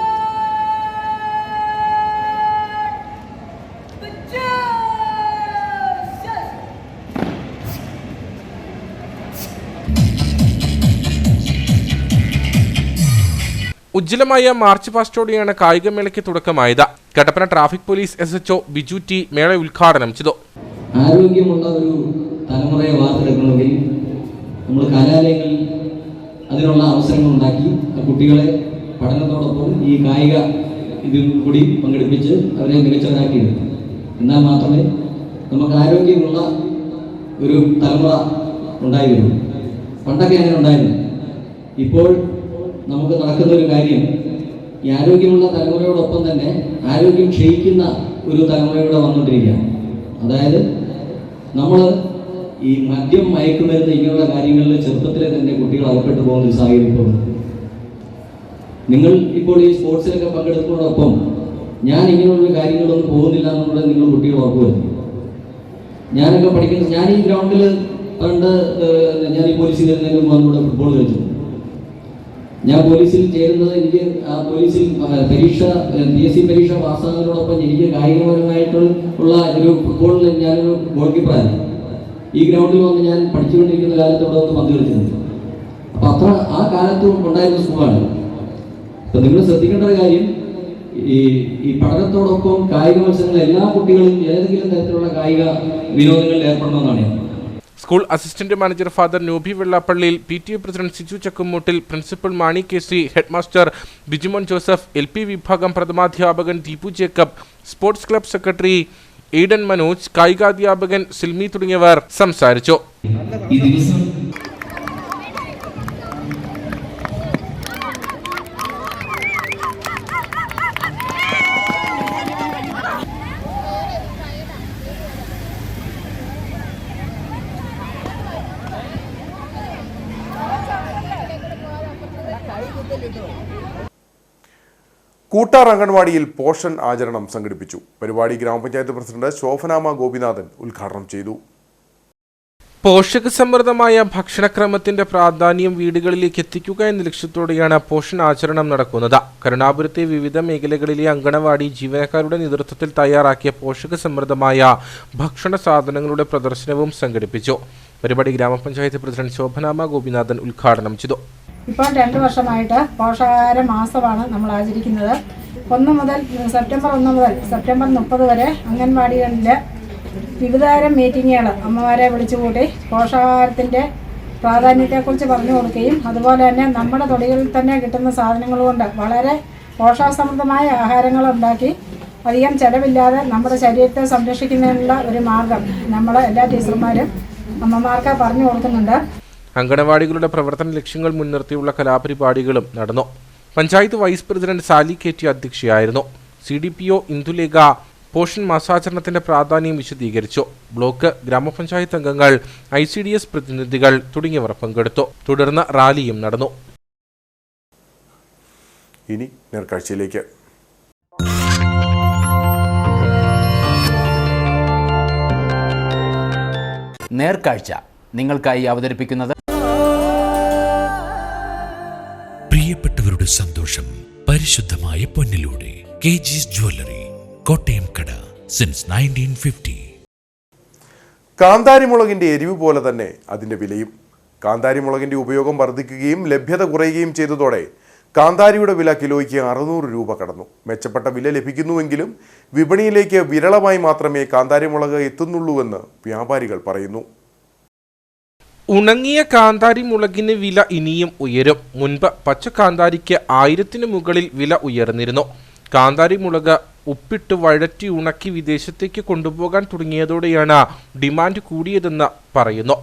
ഉജ്ജ്വലമായ മാർച്ച് പാസ്റ്റോടെയാണ് കായികമേളയ്ക്ക് തുടക്കമായത്. Kattappana traffic police SHO Biju T മേള ഉദ്ഘാടനം ചെയ്തു. ആരോഗ്യമുള്ള ഒരു തലമുറയെ വാർത്തെടുക്കണമെങ്കിൽ നമ്മൾ കലാലയങ്ങളിൽ അതിനുള്ള അവസരങ്ങൾ ഉണ്ടാക്കി കുട്ടികളെ പഠനത്തോടൊപ്പം ഈ കായിക ഇതിൽ കൂടി പങ്കെടുപ്പിച്ച് അവരെ മികച്ചവരാക്കിയെടുക്കും. എന്നാൽ മാത്രമേ നമുക്ക് ആരോഗ്യമുള്ള ഒരു തലമുറ ഉണ്ടായി വരും. പണ്ടൊക്കെ അങ്ങനെ ഉണ്ടായിരുന്നു. ഇപ്പോൾ നമുക്ക് നടക്കുന്ന ഒരു കാര്യം, ഈ ആരോഗ്യമുള്ള തലമുറയോടൊപ്പം തന്നെ ആരോഗ്യം ക്ഷയിക്കുന്ന ഒരു തലമുറയോടെ വന്നുകൊണ്ടിരിക്കുകയാണ്. അതായത് നമ്മൾ ഈ മദ്യം, മയക്കുമരുന്ന് ഇങ്ങനെയുള്ള കാര്യങ്ങളിൽ ചെറുപ്പത്തിലെ തന്നെ കുട്ടികൾ അകപ്പെട്ടു പോകുന്ന ഒരു സാഹചര്യം ഇപ്പോൾ നിങ്ങൾ ഇപ്പോൾ ഈ സ്പോർട്സിലൊക്കെ പങ്കെടുക്കുന്നതോടൊപ്പം ഞാൻ ഇങ്ങനെയുള്ള കാര്യങ്ങളൊന്നും പോകുന്നില്ല എന്നുള്ളത് നിങ്ങൾ കുട്ടികൾ ഉറപ്പുവരുന്നു. ഞാനൊക്കെ പഠിക്കുന്ന, ഞാൻ ഈ ഗ്രൗണ്ടിൽ പണ്ട് ഞാൻ ഈ പോലീസിൽ ഇരുന്നതിന് മുമ്പ് നമ്മുടെ ഫുട്ബോൾ കളിച്ചു. ഞാൻ പോലീസിൽ ചേരുന്നത് എനിക്ക് പോലീസിൽ PSC പരീക്ഷ പാസ്സാകുന്നതിനോടൊപ്പം എനിക്ക് കായികപരമായിട്ടുള്ള ഒരു ഫുട്ബോളിൽ ഞാനൊരു ഗോൾ കീപ്പറായിരുന്നു. ഈ ഗ്രൗണ്ടിൽ വന്ന് ഞാൻ പഠിച്ചുകൊണ്ടിരിക്കുന്ന കാലത്ത് ഇവിടെ വന്ന് പന്ത് കളിച്ചിട്ടുണ്ട്. അപ്പം അത്ര ആ കാലത്ത് ഉണ്ടായിരുന്ന സ്കൂളാണ്. അപ്പം നിങ്ങൾ ശ്രദ്ധിക്കേണ്ട ഒരു കാര്യം, ഈ പഠനത്തോടൊപ്പം കായിക മത്സരങ്ങൾ എല്ലാ കുട്ടികളും ഏതെങ്കിലും തരത്തിലുള്ള കായിക വിനോദങ്ങളിൽ ഏർപ്പെടണമെന്നാണ്. School assistant manager father Noby Vellappallil, PTA president Siju Chakkumoottil, principal Mani KC, headmaster Bijumon Joseph, LP വിഭാഗം പ്രഥമാധ്യാപകൻ Deepu Jacob, sports club secretary Eden Manoj, കായികാധ്യാപകൻ സിൽമി തുടങ്ങിയവർ സംസാരിച്ചു. കൂട്ടാർ അംഗൻവാടിയിൽ പോഷൻ ആചരണം സംഘടിപ്പിച്ചു. പരിപാടി ഗ്രാമപഞ്ചായത്ത് പ്രസിഡന്റ് ശോഭനാമ ഗോപിനാഥൻ ഉദ്ഘാടനം ചെയ്തു. പോഷകസമൃദ്ധമായ ഭക്ഷണക്രമത്തിന്റെ പ്രാധാന്യം വീടുകളിലേക്ക് എത്തിക്കുക എന്ന ലക്ഷ്യത്തോടെയാണ് പോഷൻ ആചരണം നടക്കുന്നത്. കരുണാപുരത്തെ വിവിധ മേഖലകളിലെ അംഗനവാടി ജീവനക്കാരുടെ നേതൃത്വത്തിൽ തയ്യാറാക്കിയ പോഷകസമൃദ്ധമായ ഭക്ഷണ സാധനങ്ങളുടെ പ്രദർശനവും സംഘടിപ്പിച്ചു. പരിപാടി ഗ്രാമപഞ്ചായത്ത് പ്രസിഡന്റ് ശോഭനാമ ഗോപിനാഥൻ ഉദ്ഘാടനം ചെയ്തു. ഇപ്പോൾ 2 വർഷമായിട്ട് പോഷകാഹാര മാസമാണ് നമ്മൾ ആചരിക്കുന്നത്. സെപ്റ്റംബർ 1 മുതൽ സെപ്റ്റംബർ 30 വരെ അംഗൻവാടികളിൽ വിവിധതരം മീറ്റിങ്ങുകൾ അമ്മമാരെ വിളിച്ചുകൂട്ടി പോഷകാഹാരത്തിൻ്റെ പ്രാധാന്യത്തെക്കുറിച്ച് പറഞ്ഞു കൊടുക്കുകയും അതുപോലെ തന്നെ നമ്മുടെ തൊടികളിൽ തന്നെ കിട്ടുന്ന സാധനങ്ങൾ കൊണ്ട് വളരെ പോഷകസമൃദ്ധമായ ആഹാരങ്ങൾ ഉണ്ടാക്കി അധികം ചെലവില്ലാതെ നമ്മുടെ ശരീരത്തെ സംരക്ഷിക്കുന്നതിനുള്ള ഒരു മാർഗം നമ്മൾ എല്ലാ ടീച്ചർമാരും അമ്മമാർക്ക് പറഞ്ഞു കൊടുക്കുന്നുണ്ട്. അംഗനവാടികളുടെ പ്രവർത്തന ലക്ഷ്യങ്ങൾ മുൻനിർത്തിയുള്ള കലാപരിപാടികളും നടന്നു. Panchayat vice president Sally KT അധ്യക്ഷയായിരുന്നു. CDPO ഇന്ദുലേഖ പോഷൻ മാസാചരണത്തിന്റെ പ്രാധാന്യം വിശദീകരിച്ചു. ബ്ലോക്ക് ഗ്രാമപഞ്ചായത്ത് അംഗങ്ങൾ, ICDS പ്രതിനിധികൾ തുടങ്ങിയവർ പങ്കെടുത്തു. തുടർന്ന് റാലിയും നടന്നു. ഇനി നേർക്കാഴ്ചയിലേക്ക്. നേർക്കാഴ്ച നിങ്ങൾക്കായി അവതരിപ്പിക്കുന്നത് പ്രിയപ്പെട്ടവരുടെ പ്രിയപ്പെട്ടവരുടെ സന്തോഷം പരിശുദ്ധമായ പൊന്നിലൂടെ. KG's ജ്വല്ലറി, കോട്ടയം കട, സിൻസ് 1950. കാന്താരിമുളകിന്റെ എരിവ് പോലെ തന്നെ അതിന്റെ വിലയും. കാന്താരിമുളകിന്റെ ഉപയോഗം വർദ്ധിക്കുകയും ലഭ്യത കുറയുകയും ചെയ്തതോടെ കാന്താരിയുടെ വില കിലോയ്ക്ക് 600 രൂപ കടന്നു. മെച്ചപ്പെട്ട വില ലഭിക്കുന്നുവെങ്കിലും വിപണിയിലേക്ക് വിരളമായി മാത്രമേ കാന്താരിമുളക് എത്തുന്നുള്ളൂവെന്ന് വ്യാപാരികൾ പറയുന്നു. ഉണങ്ങിയ കാന്താരി മുളകിന് വില ഇനിയും ഉയരും. മുൻപ് പച്ച കാന്താരിക്ക് 1000-ന് മുകളിൽ വില ഉയർന്നിരുന്നു. കാന്താരി മുളക് ഉപ്പിട്ട് വഴറ്റി ഉണക്കി വിദേശത്തേക്ക് കൊണ്ടുപോകാൻ തുടങ്ങിയതോടെയാണ് ഡിമാൻഡ് കൂടിയതെന്ന് പറയുന്നു.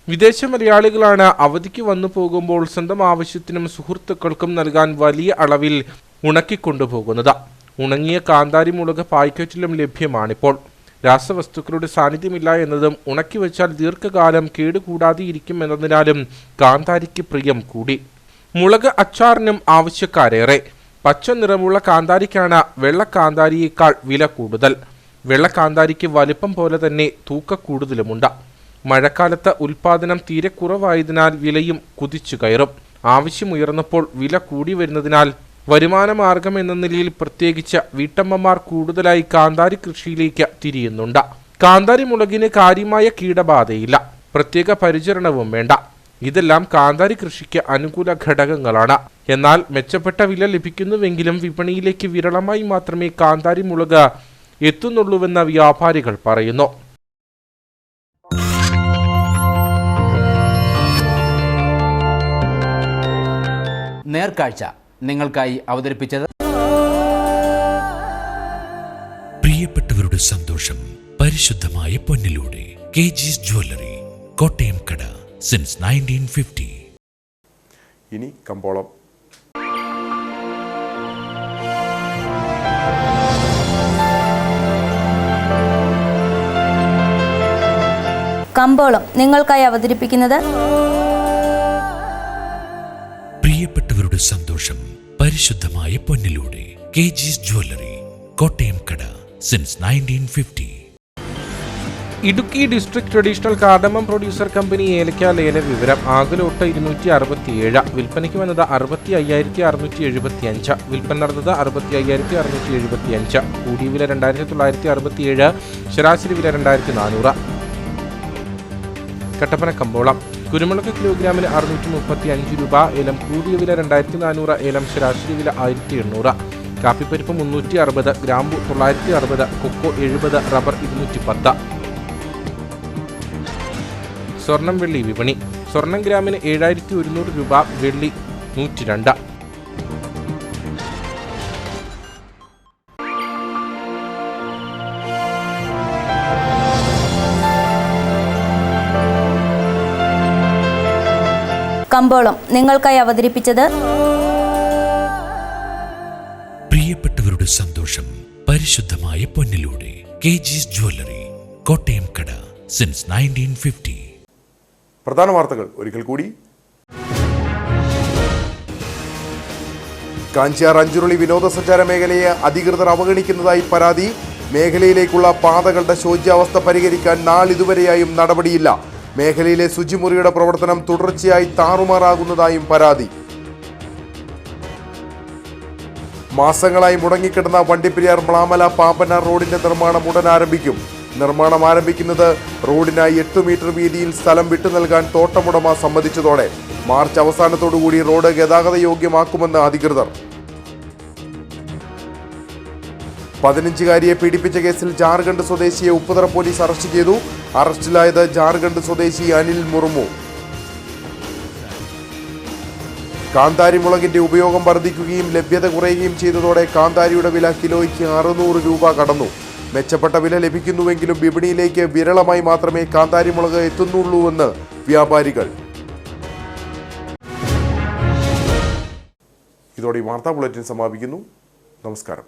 വിദേശ മലയാളികളാണ് അവധിക്ക് വന്നു പോകുമ്പോൾ സ്വന്തം ആവശ്യത്തിനും സുഹൃത്തുക്കൾക്കും നൽകാൻ വലിയ അളവിൽ ഉണക്കിക്കൊണ്ടുപോകുന്നത്. ഉണങ്ങിയ കാന്താരി മുളക് പാക്കറ്റിലും ലഭ്യമാണിപ്പോൾ. രാസവസ്തുക്കളുടെ സാന്നിധ്യമില്ല എന്നതും ഉണക്കി വെച്ചാൽ ദീർഘകാലം കേടുകൂടാതെ ഇരിക്കും എന്നതിനാലും കാന്താരിക്ക് പ്രിയം കൂടി. മുളക് അച്ചാറിനും ആവശ്യക്കാരേറെ. പച്ച നിറമുള്ള കാന്താരിക്കാണ് വെള്ള കാന്താരിയേക്കാൾ വില കൂടുതൽ. വെള്ള കാന്താരിക്ക് വലിപ്പം പോലെ തന്നെ തൂക്ക കൂടുതലുമുണ്ട്. മഴക്കാലത്ത് ഉൽപാദനം തീരെ കുറവായതിനാൽ വിലയും കുതിച്ചു കയറും. ആവശ്യമുയർന്നപ്പോൾ വില കൂടി വരുന്നതിനാൽ വരുമാന മാർഗം എന്ന നിലയിൽ പ്രത്യേകിച്ച് വീട്ടമ്മമാർ കൂടുതലായി കാന്താരി കൃഷിയിലേക്ക് തിരിയുന്നുണ്ട്. കാന്താരി മുളകിന് കാര്യമായ കീടബാധയില്ല, പ്രത്യേക പരിചരണവും വേണ്ട. ഇതെല്ലാം കാന്താരി കൃഷിക്ക് അനുകൂല ഘടകങ്ങളാണ്. എന്നാൽ മെച്ചപ്പെട്ട വില ലഭിക്കുന്നുവെങ്കിലും വിപണിയിലേക്ക് വിരളമായി മാത്രമേ കാന്താരി മുളക് എത്തുന്നുള്ളൂവെന്ന് വ്യാപാരികൾ പറയുന്നു. നേർക്കാഴ്ച നിങ്ങൾക്കായി അവതരിപ്പിച്ചത് പ്രിയപ്പെട്ടവരുടെ സന്തോഷം പരിശുദ്ധമായ പൊന്നിലൂടെ. KG's ജ്വല്ലറി, കോട്ടയം കട, സിൻസ് 1950. ഇനി കമ്പോളം. കമ്പോളം നിങ്ങൾക്കായി അവതരിപ്പിക്കുന്നത് പ്രിയപ്പെട്ടവരുടെ സന്തോഷം പരിശുദ്ധമായ പൊന്നിലൂടെ. KG's ജ്വല്ലറി, കോട്ടയം കട, since 1950. Idukki district traditional cardamom producer company ഏലക്ക ലേല വിവരം. ആകലോട്ട് 267. വിൽപ്പനയ്ക്ക് വന്നത് 65,675. വിൽപ്പന നടന്നത് 65,675. കൂടിയ വില 2,967. ശരാശരി വില 2,400. കട്ടപ്പന കമ്പോളം. കുരുമുളക് കിലോഗ്രാമിന് 635 രൂപ. ഏലം കൂടിയ വില 2,400. ഏലം ശരാശരി വില 1,800. കാപ്പിപ്പരിപ്പ് 360. ഗ്രാമ്പു 960. കൊക്കോ 70. റബ്ബർ 210. സ്വർണം വെള്ളി വിപണി. സ്വർണം ഗ്രാമിന് 7,100 രൂപ. വെള്ളി 102. കമ്പോളം നിങ്ങൾക്കായി അവതരിപ്പിച്ചത് പ്രിയപ്പെട്ടവരുടെ സന്തോഷം പരിശുദ്ധമായ പൊന്നിലൂടെ. KG's ജ്വല്ലറി, കോട്ടയം കട, സിൻസ് 1950. പ്രധാന വാർത്തകൾ ഒരിക്കൽ കൂടി. കാഞ്ചിയാർ അഞ്ചുരുളി വിനോദസഞ്ചാര മേഖലയെ അധികൃതർ അവഗണിക്കുന്നതായി പരാതി. മേഖലയിലേക്കുള്ള പാതകളുടെ ശോച്യാവസ്ഥ പരിഹരിക്കാൻ നാളിതുവരെയായും നടപടിയില്ല. മേഖലയിലെ ശുചിമുറിയുടെ പ്രവർത്തനം തുടർച്ചയായി താറുമാറാകുന്നതായും പരാതി. മാസങ്ങളായി മുടങ്ങിക്കിടന്ന വണ്ടിപ്പെരിയാർ മ്ലാമല പാമ്പനാർ റോഡിന്റെ നിർമ്മാണം ഉടൻ ആരംഭിക്കും. നിർമ്മാണം ആരംഭിക്കുന്നത് റോഡിനായി 8 മീറ്റർ വീതിയിൽ സ്ഥലം വിട്ടു നൽകാൻ തോട്ടമുടമ സമ്മതിച്ചതോടെ മാർച്ച് അവസാനത്തോടുകൂടി റോഡ് ഗതാഗത യോഗ്യമാക്കുമെന്ന് അധികൃതർ. 15-കാരിയെ പീഡിപ്പിച്ച കേസിൽ ജാർഖണ്ഡ് സ്വദേശിയെ ഉപ്പുതറ പോലീസ് അറസ്റ്റ് ചെയ്തു. അറസ്റ്റിലായത് ജാർഖണ്ഡ് സ്വദേശി അനിൽ മുർമു. കാന്താരി മുളകിന്റെ ഉപയോഗം വർദ്ധിക്കുകയും ലഭ്യത കുറയുകയും ചെയ്തതോടെ കാന്താരിയുടെ വില കിലോയ്ക്ക് 600 രൂപ കടന്നു. മെച്ചപ്പെട്ട വില ലഭിക്കുന്നുവെങ്കിലും വിപണിയിലേക്ക് വിരളമായി മാത്രമേ കാന്താരി മുളക് എത്തുന്നുള്ളൂവെന്ന് വ്യാപാരികൾ. ഇതോടെ വാർത്താ ബുള്ളറ്റിൻ സമാപിക്കുന്നു. നമസ്കാരം.